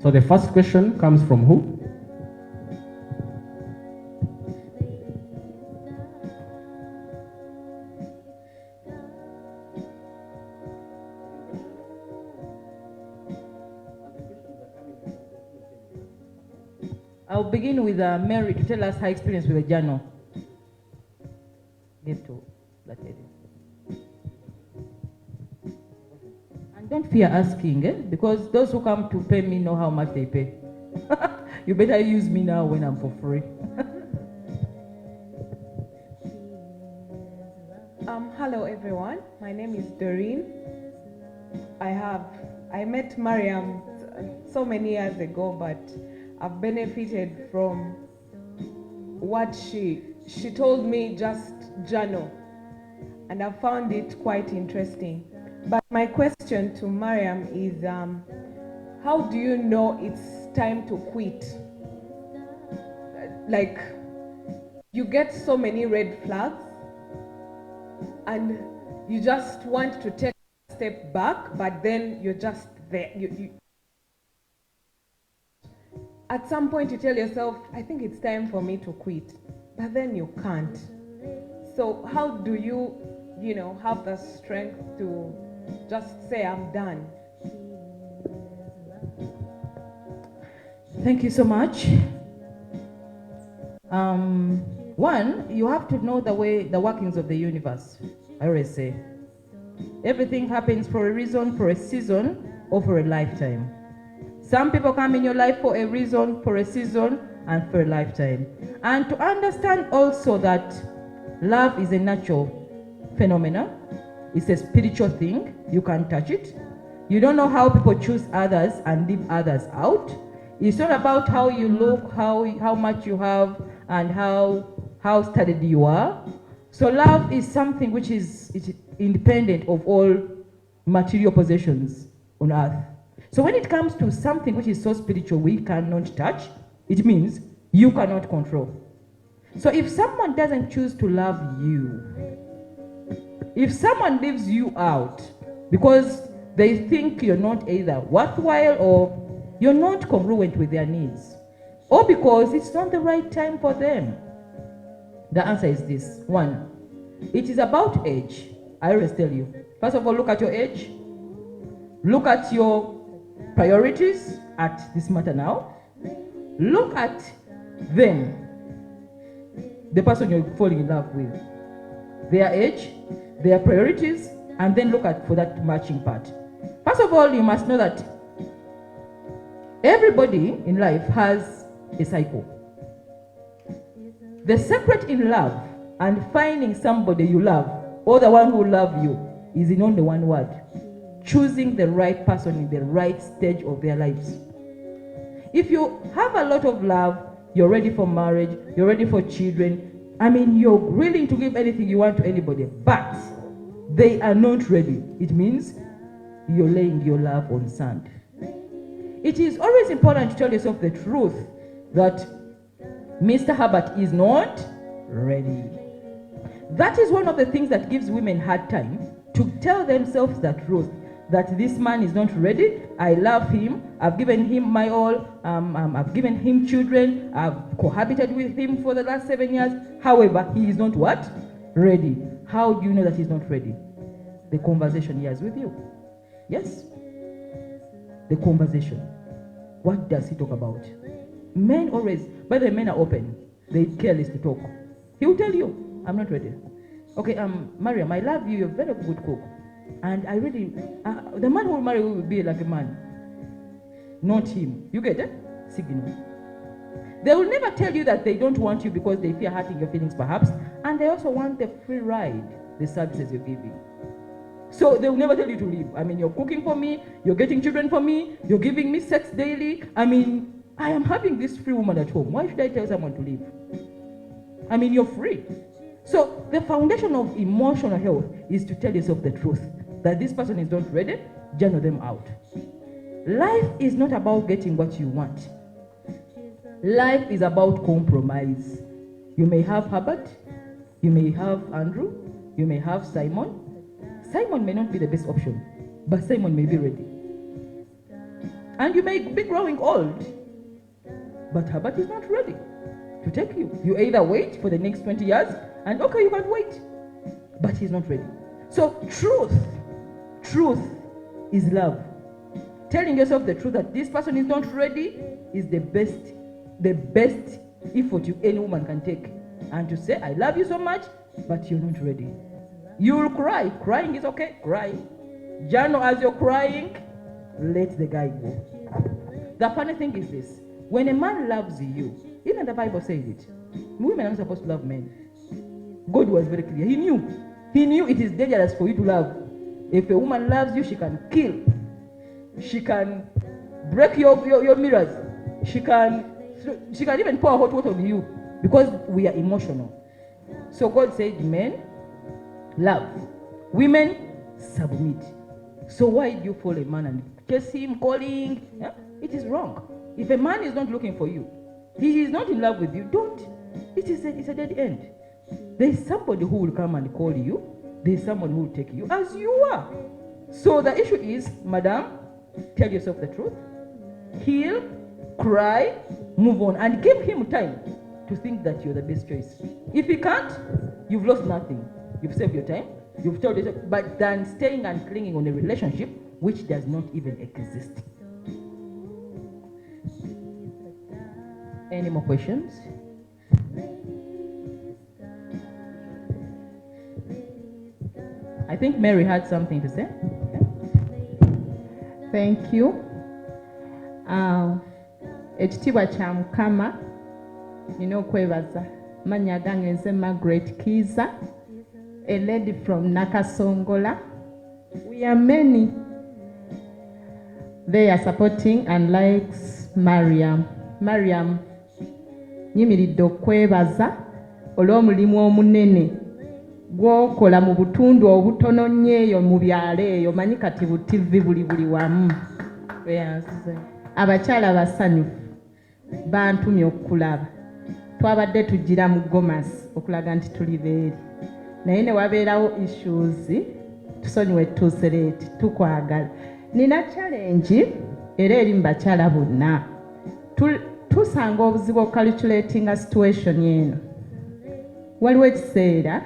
E: So the first question comes from who?
H: I'll begin with Mary to tell us her experience with the journal. Get to that area. And don't fear asking, because those who come to pay me know how much they pay. You better use me now when I'm for free.
I: Hello everyone, my name is Doreen. I met Mariam so many years ago, but I've benefited from what she told me, just journal, and I found it quite interesting. But my question to Mariam is, how do you know it's time to quit? Like, you get so many red flags and you just want to take a step back, but then you're just there. At some point you tell yourself, I think it's time for me to quit, but then you can't. So how do you, have the strength to just say, I'm done?
H: Thank you so much. One, you have to know the workings of the universe. I always say, everything happens for a reason, for a season, or for a lifetime. Some people come in your life for a reason, for a season, and for a lifetime. And to understand also that love is a natural phenomenon. It's a spiritual thing. You can't touch it. You don't know how people choose others and leave others out. It's not about how you look, how much you have, and how studied you are. So love is something which is independent of all material possessions on earth. So when it comes to something which is so spiritual we cannot touch, it means you cannot control. So if someone doesn't choose to love you, if someone leaves you out because they think you're not either worthwhile or you're not congruent with their needs, or because it's not the right time for them, the answer is this. One, it is about age. I always tell you, first of all, look at your age. Look at your priorities at this matter now. Look at them, the person you're falling in love with, their age, their priorities, and then look at for that matching part. First of all, you must know that everybody in life has a cycle. The secret in love and finding somebody you love, or the one who loves you, is in only one word: choosing the right person in the right stage of their lives. If you have a lot of love, you're ready for marriage, you're ready for children, I mean, you're willing to give anything you want to anybody, but they are not ready, it means you're laying your love on sand. It is always important to tell yourself the truth that Mr. Herbert is not ready. That is one of the things that gives women hard time, to tell themselves the truth, that this man is not ready. I love him, I've given him my all, I've given him children, I've cohabited with him for the last 7 years. However, he is not what? Ready. How do you know that he's not ready? The conversation he has with you. Yes? The conversation. What does he talk about? Men always, but the men are open. They care less to talk. He will tell you, I'm not ready. Okay, Mariam, I love you, you're a very good cook. And I really, the man who will marry will be like a man, not him. You get it? Signal. They will never tell you that they don't want you because they fear hurting your feelings perhaps, and they also want the free ride, the services you're giving. So they will never tell you to leave. I mean, you're cooking for me, you're getting children for me, you're giving me sex daily. I mean, I am having this free woman at home. Why should I tell someone to leave? I mean, you're free. So the foundation of emotional health is to tell yourself the truth, that this person is not ready, journal them out. Life is not about getting what you want. Life is about compromise. You may have Herbert, you may have Andrew, you may have Simon. Simon may not be the best option, but Simon may be ready. And you may be growing old, but Herbert is not ready to take you. You either wait for the next 20 years, and okay, you can wait, but he's not ready. So truth is love. Telling yourself the truth that this person is not ready is the best effort any woman can take. And to say, I love you so much, but you're not ready. You'll cry. Crying is okay. Cry. Journal as you're crying. Let the guy go. The funny thing is this. When a man loves you, even the Bible says it, women are not supposed to love men. God was very clear. He knew it is dangerous for you to love. If a woman loves you, she can kill. She can break your mirrors. She can even pour hot water on you, because we are emotional. So God said, men, love. Women, submit. So why do you follow a man and chase him, calling? Yeah? It is wrong. If a man is not looking for you, he is not in love with you, don't. It's a dead end. There is somebody who will come and call you. There is someone who will take you as you are. So the issue is, madam, tell yourself the truth. Heal, cry, move on, and give him time to think that you're the best choice. If he can't, you've lost nothing. You've saved your time. You've told yourself, but than staying and clinging on a relationship which does not even exist. Any more questions? I think Mary had something to say.
J: Thank you. Ekitiibwa kya Mukama, nina okwebaza. Manya gange nze Margaret Kiza, a lady from Nakasongola. We are many. They are supporting and likes Mariam. Mariam, nyimiridde okwebaza olw'omulimu omunene gwokola mu butundu obutono nnyo eyo mu byalo eyo manyi kati butivi buli wamu. Abakyala basanyufu bantumye okukulaba. Twabadde tugira mu Gomasi okulaga nti tuli beeri naye ne wabeerawo issues tusonyiwe tutuuse leeti tukwagala. Nina challenge era eri mu bakyala bonna. Tusanga obuzibu okucalculatinga situation eno. Waliwo ekiseera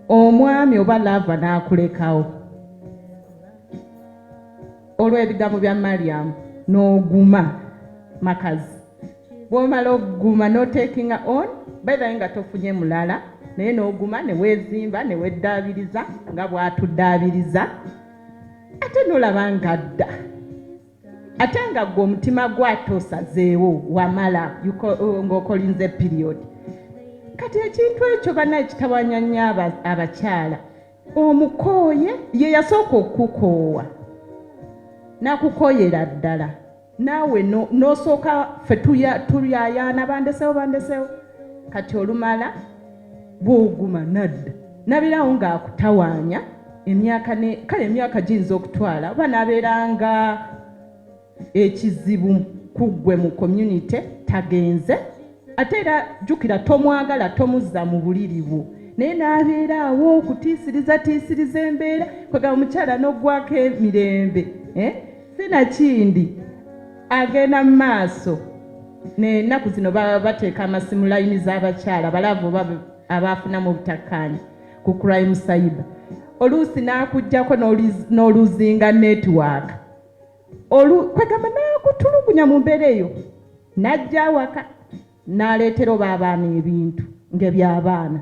J: omwami oba lava n'akulekawo olw'ebigambo bya Mariam n'oguma makazi. Bw'omala okuguma n'otakinga on beera nga tofunye mulala naye n'oguma ne weezimba ne weddaabiriza nga bw'atuddaabiriza ate n'olaba nga dda ate nga gwe omutima gwatosazeewo wamala ng'okolinze period. Kati ekintu ekyo bana ekitabanya nnyo abakyala omukooye ye yasooka okukoowa n'akukooyera ddala naawe n'osooka ffe tulyayaana bandesewo kati olumala bw'oguma nadda nabirawo ng'akutawaanya emyaka giyinza okutwala oba n'abeeranga ekizibu ku ggwe mu community tagenze ate era jjukira tomwagala tomuzza mu buliri bwo naye n'abeeraawo okutiisiriza embeera kwegaba omukyala n'oggwako emirembe sinakindi agenda mu maaso n'ennaku zino bateeka amasimu layini z'abakyala balaavu abaafunamu obutakkaanya ku crime cyber oluusi n'akuggyako n'oluzinga network kwegamba n'akutulugunya mu mbeera eyo n'ajja awaka n'aleetera oba abaana ebintu ng'ebyabaana.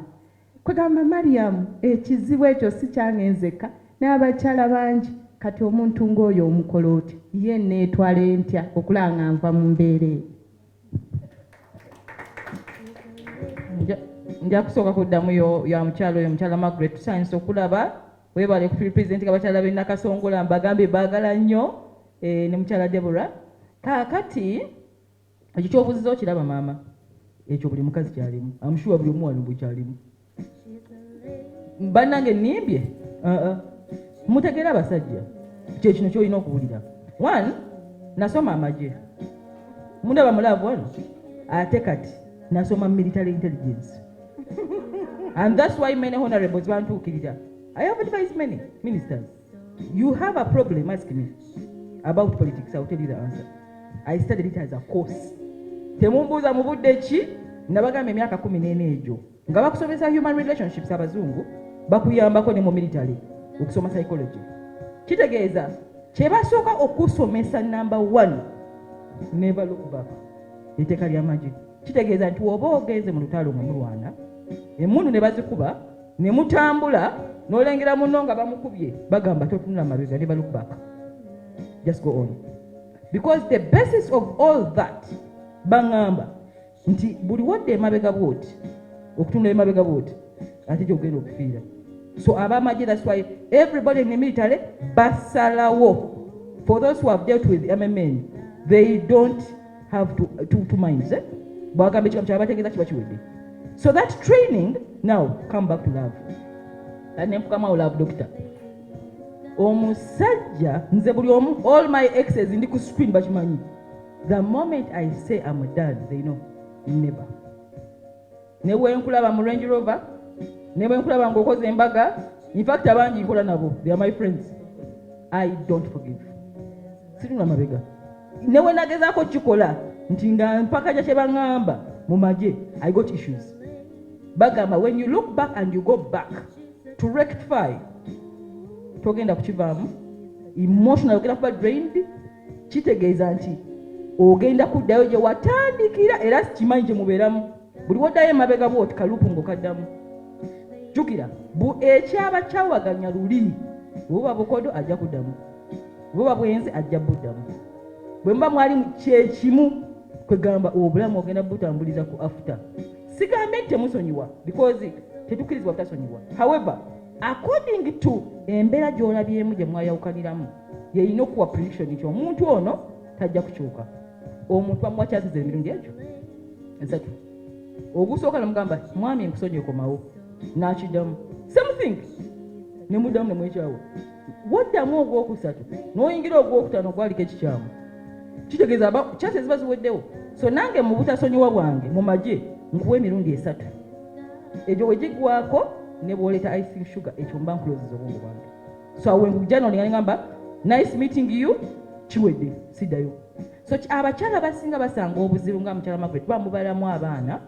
J: Kwegamba Mariam ekizibu ekyo si kyangenzeka n'abakyala bangi kati omuntu ng'oyo omukola oti ye neetwala entya okulanga nva mu mbeera eyo. Nja kusooka kuddamu ya mukyalo oyo mukyala Margaret tusanyusa okulaba weebale ku representing abakyala b'e Nakasongola mbagambe baagala nnyo ne mukyala Deborah. Kaakati ekyo ky'obuziza okiraba maama ekyo buli mukazi kyalimu amushuwa buli omuwala bwe kyalimu bannange nnimbye mutegeera abasajja kyekino kyolina okuwulira. One, nasoma amagye mundaba mulaavu wano ate kati nasoma military intelligence and that's why many honorables bantuukirira. I have advised many ministers. You have a problem, ask me about politics, I'll tell you the answer. I studied it as a course. Temumbuuza mu budde ki nabagamba emyaka 14 egyo nga bakusomesa human relationships abazungu bakuyambako ne mu military okusoma psychology. Kitegeeza kyebasooka okusomesa number 1 never look back etteeka ly'amagye. Kitegeeza nti oba ogenze mu lutalo nga mulwana emmundu ne bazikuba ne mutambula n'olengera munno nga bamukubye bagamba totunula mabega never look back, just go on, because the basis of all that bangamba nti buli wadde emabega bwoti okutunula emabega bwoti ate gyogenda okufiira. So abamagye, that's why everybody in the military basalawo. For those who have dealt with MMN, they don't have two minds. Bagambe chikamu kyabategeeza kiba kiwedde. So that training, now come back to love. Nemukama love doctor. Omusajja nze buli omu, all my exes ndi ku screen bakimanyi. The moment I say I'm done, they know. Never. Ne bwenkulaba mu Range Rover, ne bwenkulaba ng'okoze embaga, in fact abangi nkola nabo, they are my friends. I don't forgive. Siruna mabega. Ne bwe nagezaako kikola nti nga mpaka kye bangamba mu magye, I got issues. Bagamba, when you look back and you go back to rectify, togenda kukivaamu, emotional ogenda kuba drained, kitegeeza nti ogenda kuddayo gye watandikira era sikimanyi gye mubeeramu. Buli woddayo emabega bwoti kalupu ng'okaddamu. Jjukira, ekyaba kyawaganya luli, bw'oba bukodo ajja kuddamu, bw'oba bwenzi ajja buddamu. Bwe mba mwali kyekimu kwegamba obulamu ogenda butambuliza ku after. Sigambe nti temusonyiwa because tetukkirizibwa butasonyiwa. However, according to embeera gy'olabyemu gye mwayawukaniramu, yeyina okuwa prediction nti omuntu ono tajja kukyuka. omuntu bamwakyaziza emirundi egyo esatu. Ogusooka namugamba mwami nkusonye komawo n'akiddamu same thing ne muddamu ne mwekyawo. Waddamu ogwokusatu n'oyingira ogwokutaano gwaliko ekikyamu. Kitegeeza kyase ziba ziweddewo. So nange mu butasonyiwa bwange mu magye nkuwa emirundi esatu. Egyo we giggwako ne bw'oleeta icing sugar ekyo mba nkuloziza obwongo bwange. So awe ngujjano ne ngamba nice meeting you kiwedde siddayo. So abakyala basinga basanga obuzibu nga mukyala Margaret bamubalamu abaana.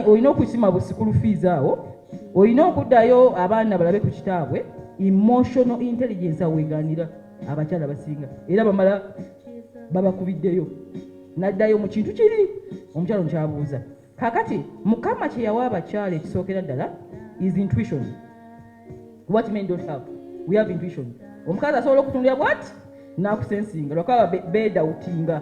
J: Olina okusima busikulu fees awo. Olina okuddayo abaana balabe ku kitaabwe. Emotional intelligence aweegaanira abakyala basinga. Era bamala babakubiddeyo. Naddayo mu kintu kiri omukyala nkyabuuza. Kakati Mukama kye yawa abakyala ekisookera ddala is intuition. What men don't have. We have intuition. Omukazi asobola okutundira bwati n'akusensinga lwakaba bedautinga.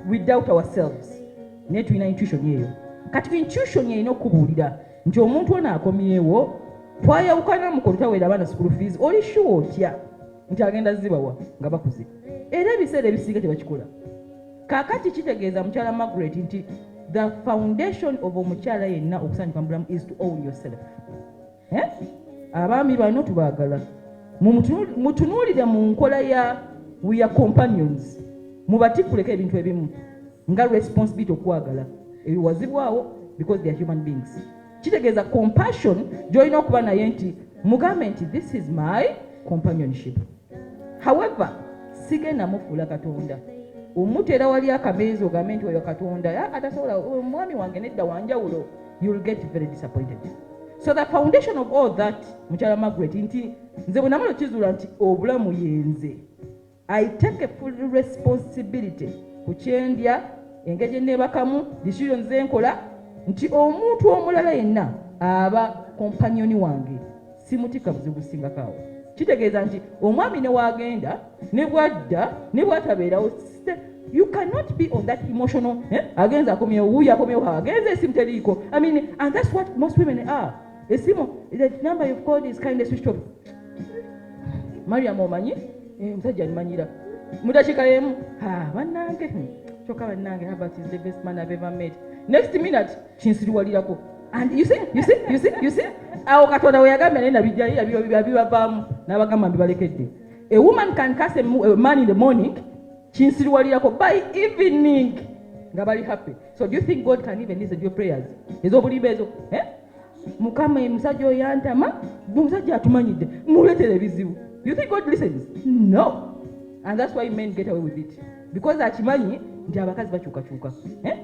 J: We doubt ourselves. Naye tulina intuition eyo. Kati intuition erina okubuulira nti omuntu ono akomyewo twayawukana mu kolutawera abaana school fees oli sure otya nti agenda zibawa nga bakuze. Era ebiseera ebisinga tebakikola. Kakati kitegeeza mukyala Margaret nti the foundation of omukyala yenna okusanyuka mu bulamu is to own yourself. Abaami bano tubaagala. Mutunuulire mu nkola ya we are companions. Mubatikuleko ebintu ebimu nga responsibility okwagala. Ebiwazibwawo because they are human beings. Kitegeeza compassion gy'olina okuba naye nti mugambe nti this is my companionship. However, sigenda mufuula Katonda. Omutera wali akameezi ogambe nti oyo Katonda atasobola omwami wange nedda wanjawulo. You will get very disappointed. So the foundation of all that mukyala Margaret nti nze bwe namala kizuula nti obulamu yenze. I take a full responsibility ku kyendya engeri enneebakamu decisions zenkola nti omuntu omulala yenna aba kompanyoni wange simutika buzibu busingakaawo. Kitegeeza nti omwami ne waagenda ne bwadda ne bwatabeerawo you cannot be on that emotional agenza akomyewo wuuyo akomyewo agenza esimu teriiko. I mean, and that's what most women are. Esimu, the number you've called is kind of switched off. Mariam omanyi musajja alimanyira mudakika yemu bannange kyokka bannange Herbert is the best man I've ever met. Next minute kinsiriwalirako. And you see awo Katonda we yagambye naye nabijjayo yabibavaamu n'abagamba mbibalekedde. A woman can curse a man in the morning kinsiriwalirako by evening nga bali happy. So do you think God can even listen to your prayers? Ez'obulimba ezo Mukama musajja oyo yantama musajja atumanyidde muleetera ebizibu. You think God listens? No. And that's why men get away with it. Because akimanyi nti abakazi bakyukakyuka.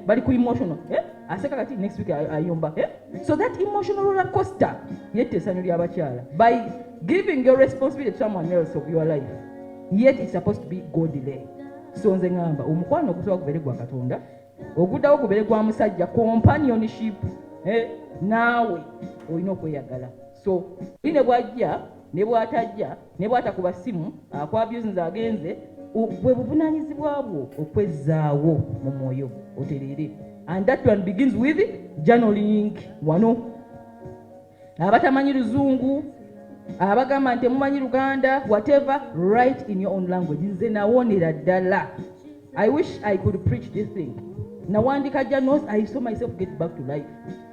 J: Bali ku emotional. Aseka kati next week ayomba. So that emotional roller coaster yette essanyu ly'abakyala. By giving your responsibility to someone else of your life. Yet it's supposed to be godly. So nze ngamba omukwano okusobola kubeere gwa Katonda. Oguddawo kubeere gwa musajja companionship. Naawe olina okweyagala. So ne bwajja ne bwatajja ne bwatakuba ssimu akwabyuzinze agenze bwe buvunaanyizibwa bwo okwezzaawo mu mwoyo otereere. And that one begins with journaling. Wano abatamanyi Luzungu abagamba nti mumanyi Luganda whatever, write in your own language. Nze nawonera ddala. I wish I could preach this thing. Nawandika journals, I saw myself get back to life.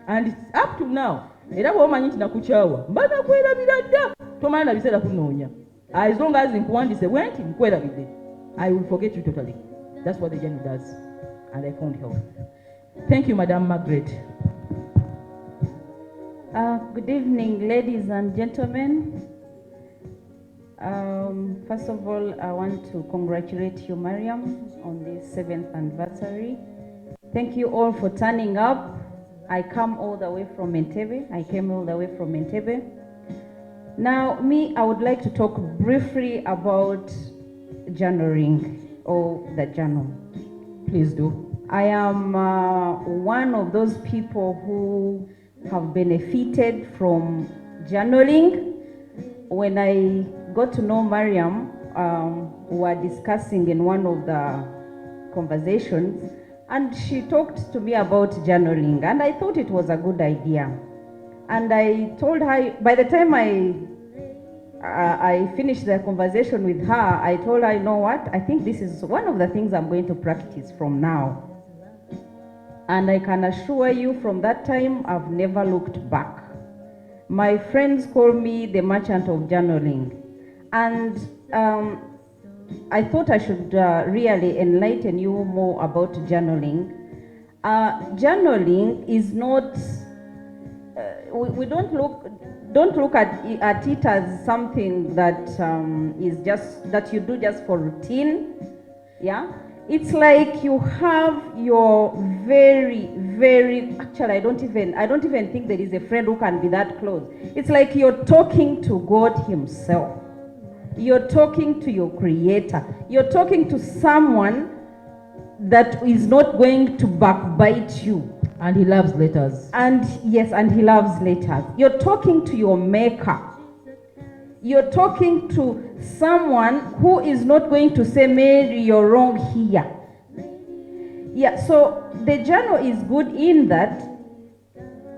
J: And it's up to now. Era bw'omanyi nti nakukyawa mba nakwerabira dda tomala na biseera kunoonya. As long as nkuwandise bwenti nkwerabidde, I will forget you totally. That's what the journey does. And I found help. Thank you, Madam Margaret.
K: Good evening, ladies and gentlemen. First of all, I want to congratulate you, Mariam, on this 7th anniversary. Thank you all for turning up. I came all the way from Entebbe. Now, I would like to talk briefly about journaling or the journal.
J: Please do.
K: I am one of those people who have benefited from journaling. When I got to know Mariam, we were discussing in one of the conversations, and she talked to me about journaling, and I thought it was a good idea. And I told her, by the time I finished the conversation with her, I told her, you know what, I think this is one of the things I'm going to practice from now. And I can assure you from that time, I've never looked back. My friends call me the merchant of journaling. And I thought I should really enlighten you more about journaling. Journaling is not, we don't look at it as something that is just, that you do just for routine, yeah? It's like you have your actually I don't even think there is a friend who can be that close. It's like you're talking to God himself. You're talking to your creator. You're talking to someone that is not going to backbite you.
H: And he loves letters.
K: And yes, and he loves letters. You're talking to your maker. You're talking to someone who is not going to say, Mary, you're wrong here. Yeah, so the journal is good in that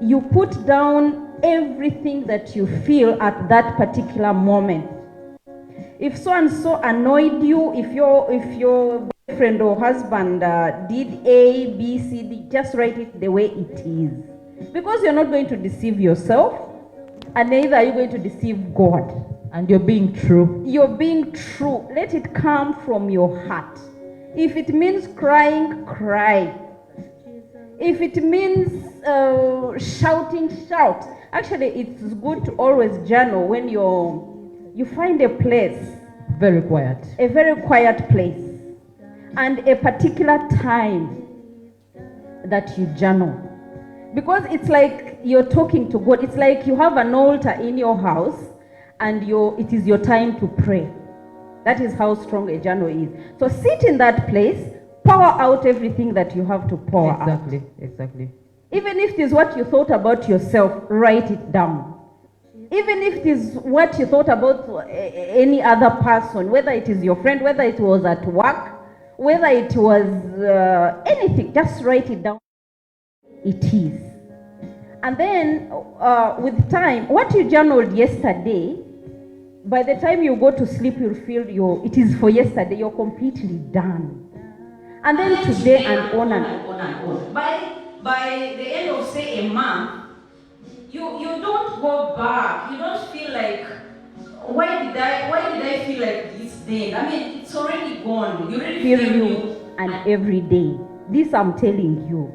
K: you put down everything that you feel at that particular moment. If so and so annoyed you, if your boyfriend or husband did A, B, C, D, just write it the way it is. Because you're not going to deceive yourself, and neither are you going to deceive God.
H: And you're being true.
K: You're being true. Let it come from your heart. If it means crying, cry. If it means shouting, shout. Actually, it's good to always journal when you find a place.
H: Very quiet.
K: A very quiet place. And a particular time that you journal. Because it's like you're talking to God. It's like you have an altar in your house and it is your time to pray. That is how strong a journal is. So sit in that place, pour out everything that you have to pour out.
H: Exactly.
K: Even if it is what you thought about yourself, write it down. Even if it is what you thought about any other person, whether it is your friend, whether it was at work, whether it was anything, just write it down. It is. And then with time, what you journaled yesterday, by the time you go to sleep, you'll feel it is for yesterday, you're completely done. And then today and on and on and on. By the end of, say, a month, you don't go back. You don't feel like, why did I feel like this then? I mean, it's already gone. You really feel you. And every day. This I'm telling you.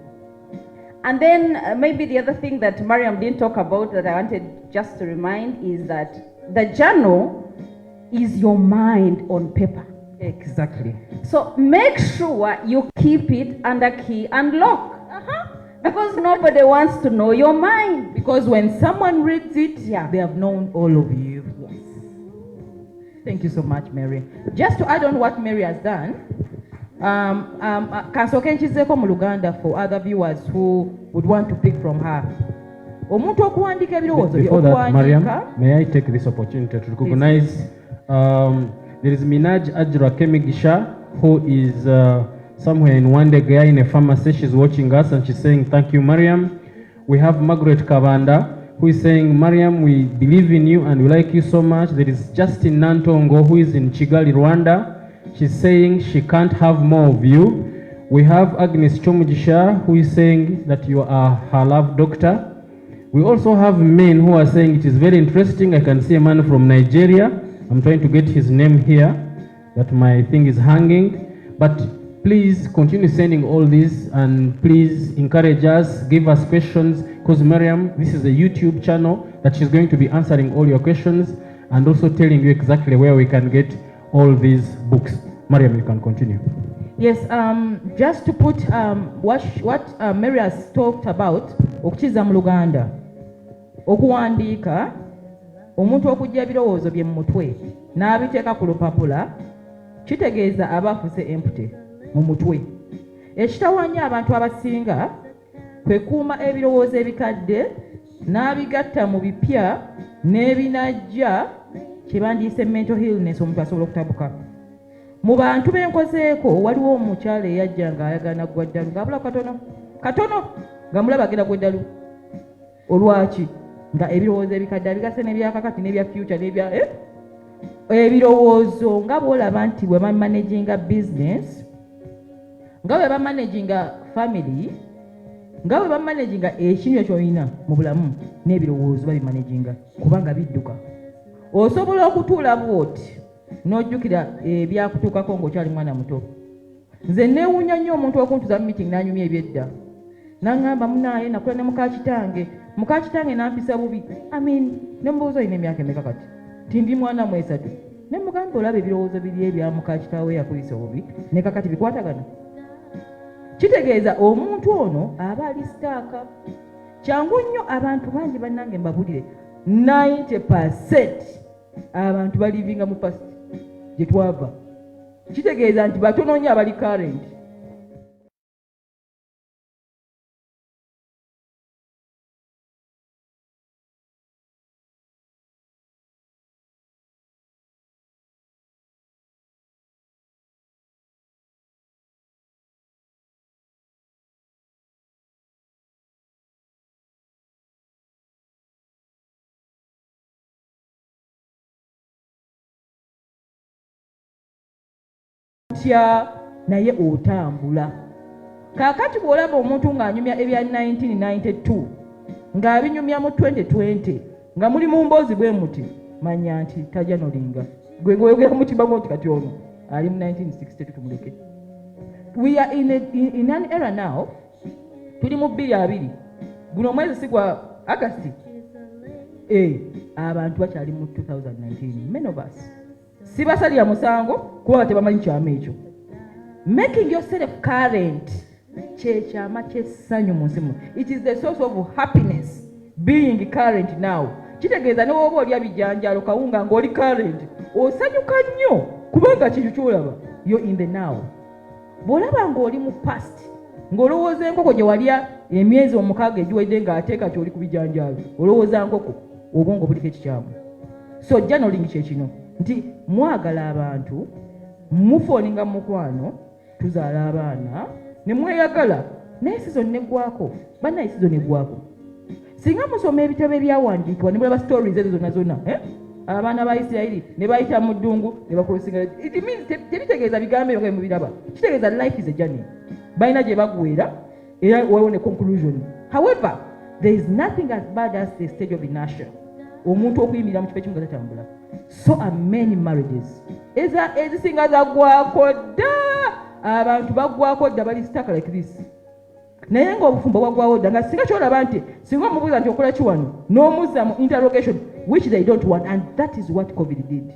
K: And then maybe the other thing that Mariam didn't talk about that I wanted just to remind is that the journal is your mind on paper.
H: Exactly.
K: So make sure you keep it under key and lock. Because nobody wants to know your mind.
H: Because when someone reads it, they have known all of you.
K: Yes.
H: Thank you so much, Mary. Just to add on what Mary has done, kansoke nkizeeko mu Luganda for other viewers who would want to pick from her. Omuntu okuwandiika ebirowoozo bye.
E: Before that, Mariam, may I take this opportunity to recognize there is Minaj Ajra Kemigisha, who is somewhere in Wandegaya in a pharmacy. She's watching us and she's saying, thank you, Mariam. We have Margaret Kabanda, who is saying, Mariam, we believe in you and we like you so much. There is Justin Nantongo, who is in Kigali, Rwanda. She's saying she can't have more of you. We have Agnes Chomujisha, who is saying that you are her love doctor. We also have men who are saying it is very interesting. I can see a man from Nigeria. I'm trying to get his name here, that my thing is hanging. But please continue sending all these and please encourage us, give us questions, because Mariam, this is a YouTube channel that she's going to be answering all your questions and also telling you exactly where we can get all these books. Mariam, you can continue.
H: Yes, just to put what Mary has talked about, okukiza mu Luganda, okuwandiika, omuntu okujja ebirowoozo bye mu mutwe n'abiteeka ku lupapula, kitegeeza aba afuse empty mu mutwe. Ekitawaanya abantu abasinga kwe kuuma ebirowoozo ebikadde n'abigatta mu bipya n'ebinajja kye bandiise mental illness, omuntu asobola okutabuka. Mu bantu benkozeeko waliwo omukyala eyajja ng'ayagala gwa ddalu ng'abula katono nga mulaba agenda gwa ddalu. Olwaki? Nga ebirowoozo ebikadde abigase n'ebyakakati n'ebya future n'ebya
J: ebirowoozo nga bw'olaba nti bwe bamanaginga business, nga bwe bamanaginga family, nga bwe bamanaginga ekintu ky'olina mu bulamu, n'ebirowoozo babimanaginga kubanga bidduka. Osobola okutuula bw'oti n'ojjukira ebyakutuukako ng'okyali mwana muto. Nze neewuunya nnyo omuntu okuntuza mu meeting n'anyumya ebyedda. N'aŋŋamba munaaye nakula ne muka kitange nampisa bubi. Ne mubuuza olina emyaka emeka kati? Ti ndi mwana mu 3. Ne mugamba olaba ebirowoozo biri ebya muka kitaawe yakuyisa obubi ne kakati bikwatagana. Kitegeeza omuntu ono aba ali sitaaka. Kyangu nnyo abantu bangi bannange mbabulire 90% abantu balivinga mu past gye twava. Kitegeeza nti batono nnyo abali current. Naye otambula. Kaakati bw'olaba omuntu ng'anyumya ebya 1992 ng'abinyumya mu 2020 nga muli mu mboozi bwe muti, manya nti tajja nolinga. Gwe ng'oyogera mu mutima nti kati ono ali mu 1962 tumuleke. We are in an era now, tuli mu 2020. Guno mwezi si gwa August. Abantu bakyali mu 2019. Many of us. Sibasalira musango kuba tebamanyi kyama ekyo. Making yourself current kyama ky'essanyu mu nsi muno. It is the source of happiness being current now. Kitegeeza ne woba olya bijanjaalo kawunga ng'oli current osanyuka nnyo kubanga kintu ky'olaba you're in the now. Bw'olaba ng'oli mu past ng'olowooza enkoko gye walya emyezi 6 egiwedde ng'ateeka ky'oli ku bijanjaalo, olowooza nkoko, obwongo buliko ekikyamu. So journaling kye kino nti mwagala abantu, mufooninga mu mukwano, tuzaala abaana, ne mweyagala, naye season neggwako, bannaye season eggwako. Singa musoma ebitabo ebyawandiikibwa ne mulaba stories ezo zonna, abaana ba Isirayiri ne bayita mu ddungu ne bakulusinga. It means tebitegeeza bigambo ebyo nga mubiraba. Kitegeeza life is a journey. Balina gye baggweera era waliwo ne conclusion. However, there is nothing as bad as the stage of inertia. Omuntu okuyimirira mu kifo ekimu nga tatambula. So are many marriages. Ezisinga zaggwako dda. Abantu baggwako dda bali stuck like this. Naye ng'obufumbo bwaggwawo dda nga singa kyolaba nti singa omubuuza nti okola ki wano n'omuzza mu interrogation which they don't want, and that is what COVID did.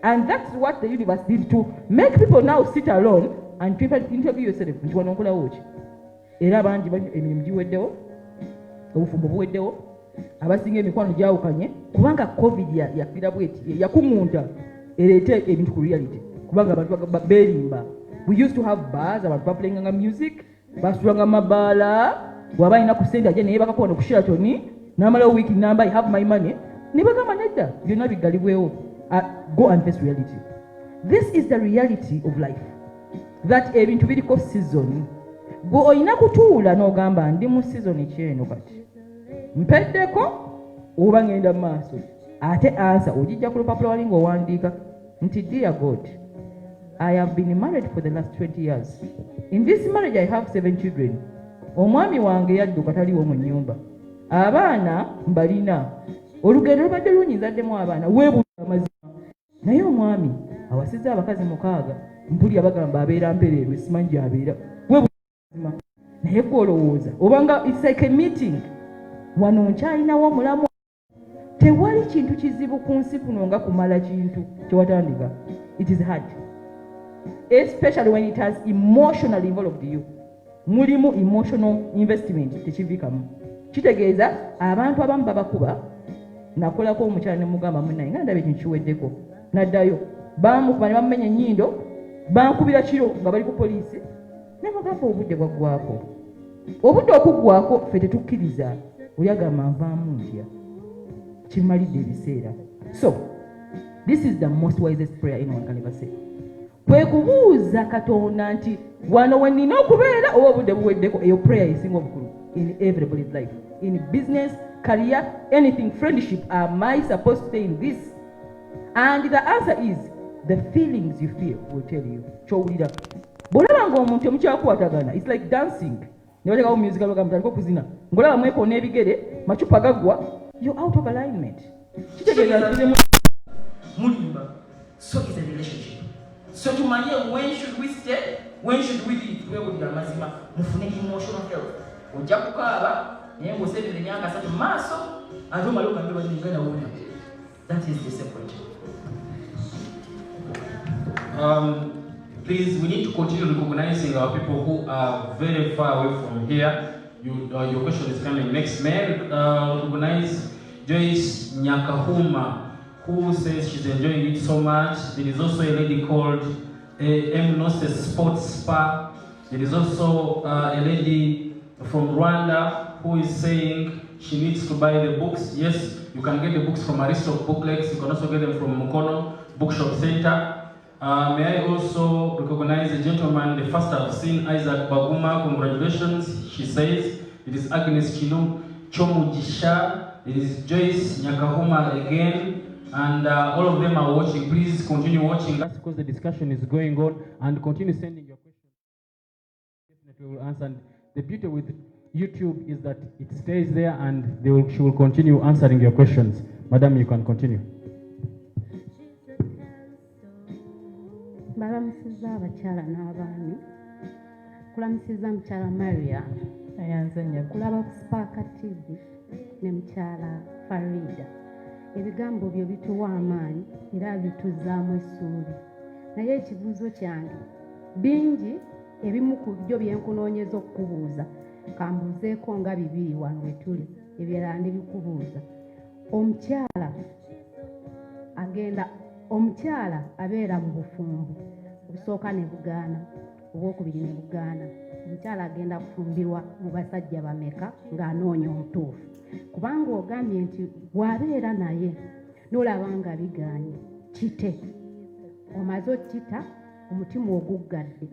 J: And that's what the universe did to make people now sit alone and people interview yourself nti wano nkolawo ki. Era bangi emirimu giweddewo, obufumbo buweddewo, abasinga emikwano gyawukanye kubanga COVID yakkira bweti yakuŋŋunta ereete ebintu ku reality kubanga abantu beerimba. We used to have bars, abantu baplayinganga music, basitulanga mu mabaala, bw'aba alina ku ssente ajja naye bakakuba ku Sheraton n'amalawo week number, I have my money, ne bagamba nedda byonna bigalibwewo. Go and face reality. This is the reality of life, that ebintu biriko season. Gwe olina kutuula n'ogamba ndi mu season kyeno kati mpeddeko oba ngenda mu maaso, ate answer ogijja ku lupapula wali ng'owandiika nti dear God, I have been married for the last 20 years. In this marriage I have 7 children. Omwami wange yadduka taliwo mu nnyumba. Abaana mbalina. Olugendo lubadde lunyizaddemu abaana weebuuza amazima. Naye omwami awasizza abakazi 6 mpulira bagamba abeera mpereerwe, simanyi gy'abeera. Weebuuza amazima. Naye gw'olowooza obanga it's like a meeting. Wano nkyalinawo omulamu. Tewali kintu kizibu ku nsi kuno nga kumala kintu kyewatandika. It is hard. Especially when it has emotionally involved you. Mulimu emotional investment tekivikamu. Kitegeeza abantu abamu babakuba, nakolako omukyala ne mugamba munnaye nga ndaba ekintu kiweddeko, naddayo bamukuba ne bamumenya ennyindo, bankubira kiro nga bali ku poliisi, ne bagamba obudde bwaggwako. Obudde okuggwako ffe tetukkiriza, oli agamba nvaamu ntya, kimalidde ebiseera. So this is the most wisest prayer anyone can ever say. Kwe kubuuza Katonda nti wano we nina okubeera oba obudde buweddeko, eyo prayer esinga obukulu in everybody's life. In business, career, anything, friendship, am I supposed to stay in this? And the answer is the feelings you feel will tell you. Chowulira. Bolaba ng'omuntu omukyakwatagana, it's like dancing. Ne batekawo musical program taliko kuzina. Ngolaba mweko n'ebigere, macupa gaggwa, you're out of alignment. Kitegeeza nti mulimba. So is a relationship. So tumanye when should we stay, when should we leave? Twewulira amazima, mufune emotional health. Ojja kukaaba, naye ng'osembera emyaka 3 mu maaso, ate omala okambirwa n'engana wona. That is the separate.
E: Please, we need to continue recognizing our people who are very far away from here. Your question is coming next. May recognize Joyce Nyakahuma, who says she's enjoying it so much. There is also a lady called Mnoses Sports Spa. There is also a lady from Rwanda who is saying she needs to buy the books. Yes, you can get the books from Aristotle Booklets. You can also get them from Mukono Bookshop Center. May I also recognize a gentleman, the first I've seen, Isaac Baguma. Congratulations, she says. It is Agnes Chomujisha. It is Joyce Nyakahuma again. And all of them are watching. Please continue watching. That's because the discussion is going on. And continue sending your questions. Definitely will answer. And the beauty with YouTube is that it stays there and she will continue answering your questions. Madam, you can continue.
L: Balamusiza abakyala n'abaami, kulamusiza mukyala Mariam ayanzanya kulaba ku Spark TV ne mukyala Farida. Ebigambo byo bituwa amaanyi era bituzaamu essuubi. Naye ekibuuzo kyange bingi, ebimu ku byo bye nkunoonyeza okukubuuza kambuuzeeko nga 2 wano we tuli, ebirala ndibikubuuza. Omukyala abeera mu bufumbo, obusooka ne bugaana, obwokubiri ne bugaana. Omukyala agenda kufumbirwa mu basajja bameka ng'anoonya omutuufu. Kubanga ogambye nti bw'abeera naye n'olaba nga bigaanye, kite. Omaze okita, omutima oguggadde.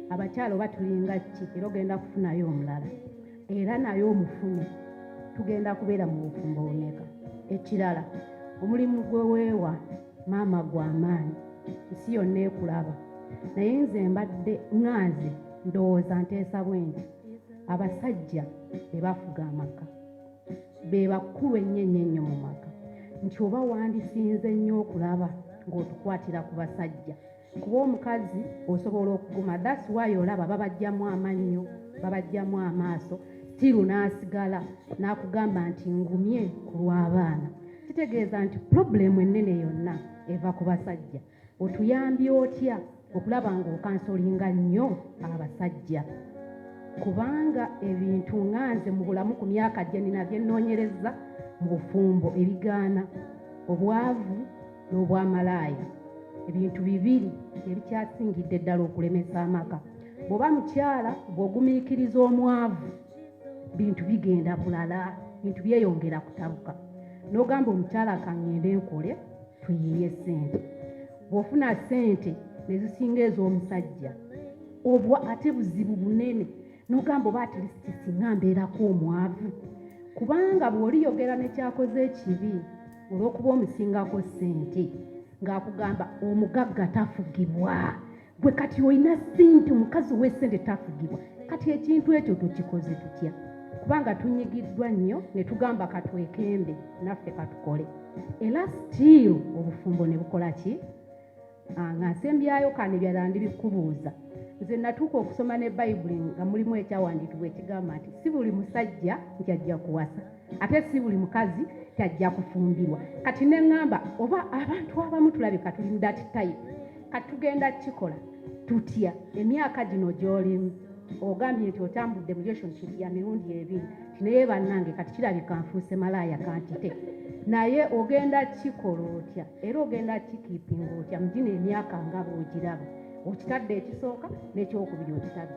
L: Abakyala oba tulinga ki era ogenda kufunayo omulala. Era naye omufune, tugenda kubeera mu bufumbo bumeka. Ekirala, omulimu gwe weewa maama gw'amaanyi, nsi yonna ekulaba. Naye nze mbadde ŋŋanze ndowooza nteesa bwe nti abasajja be bafuga amaka, be bakulu ennyo mu maka, nti oba wandisinze nnyo okulaba ng'otukwatira ku basajja. Kuba omukazi osobola okuguma, that's why olaba babajjamu amannyo, babajjamu amaaso, stiru n'asigala n'akugamba nti ngumye ku lw'abaana. Kitegeeza nti problemu ennene yonna eva ku basajja. Otuyambye otya okulaba ng'okansolinga nnyo abasajja? Kubanga ebintu ŋŋanze mu bulamu ku myaka gye nina bye nnoonyereza mu bufumbo ebigaana, obwavu n'obwamalaaya. Ebintu bibiri ebikyasingidde ddala okulemesa amaka. Bw'oba mukyala bw'ogumiikiriza omwavu, bintu bigenda bulala, bintu byeyongera kutabuka. N'ogamba omukyala kaŋŋende enkole tuyiye ssente. Bw'ofuna ssente ne zisinga ez'omusajja, obwa ate buzibu bunene. N'ogamba oba atilisiti singa mbeerako omwavu. Kubanga bw'oliyogera n'ekyakoze ekibi olw'okuba omusingako ssente, ng'akugamba omugagga tafugibwa. Gwe kati olina ssente, omukazi w'essente tafugibwa. Kati ekintu ekyo tukikoze tutya? Kubanga tunyigiddwa nnyo ne tugamba katwekembe naffe katukole. Era still obufumbo ne bukola ki? Nga nsembyayo kane byala ndibikubuuza. Nze natuuka okusoma ne Bayibuli nga mulimu ekyawandiikibwa ekigamba nti si buli musajja nti ajja kuwasa, ate si buli mukazi tajja kufumbirwa. Kati ne ŋŋamba oba abantu abamu tulabika tuli mu that type. Kati tugenda kikola tutya? Emyaka gino gy'olimu ogambye nti otambudde mu relationship ya mirundi 2, naye bannange kati kirabika nfuuse malaaya kantite. Naye ogenda kikola otya? Era ogenda kikiipinga otya mu gino emyaka nga bw'ogiraba? Okitadde ekisooka n'ekyokubiri okitadde.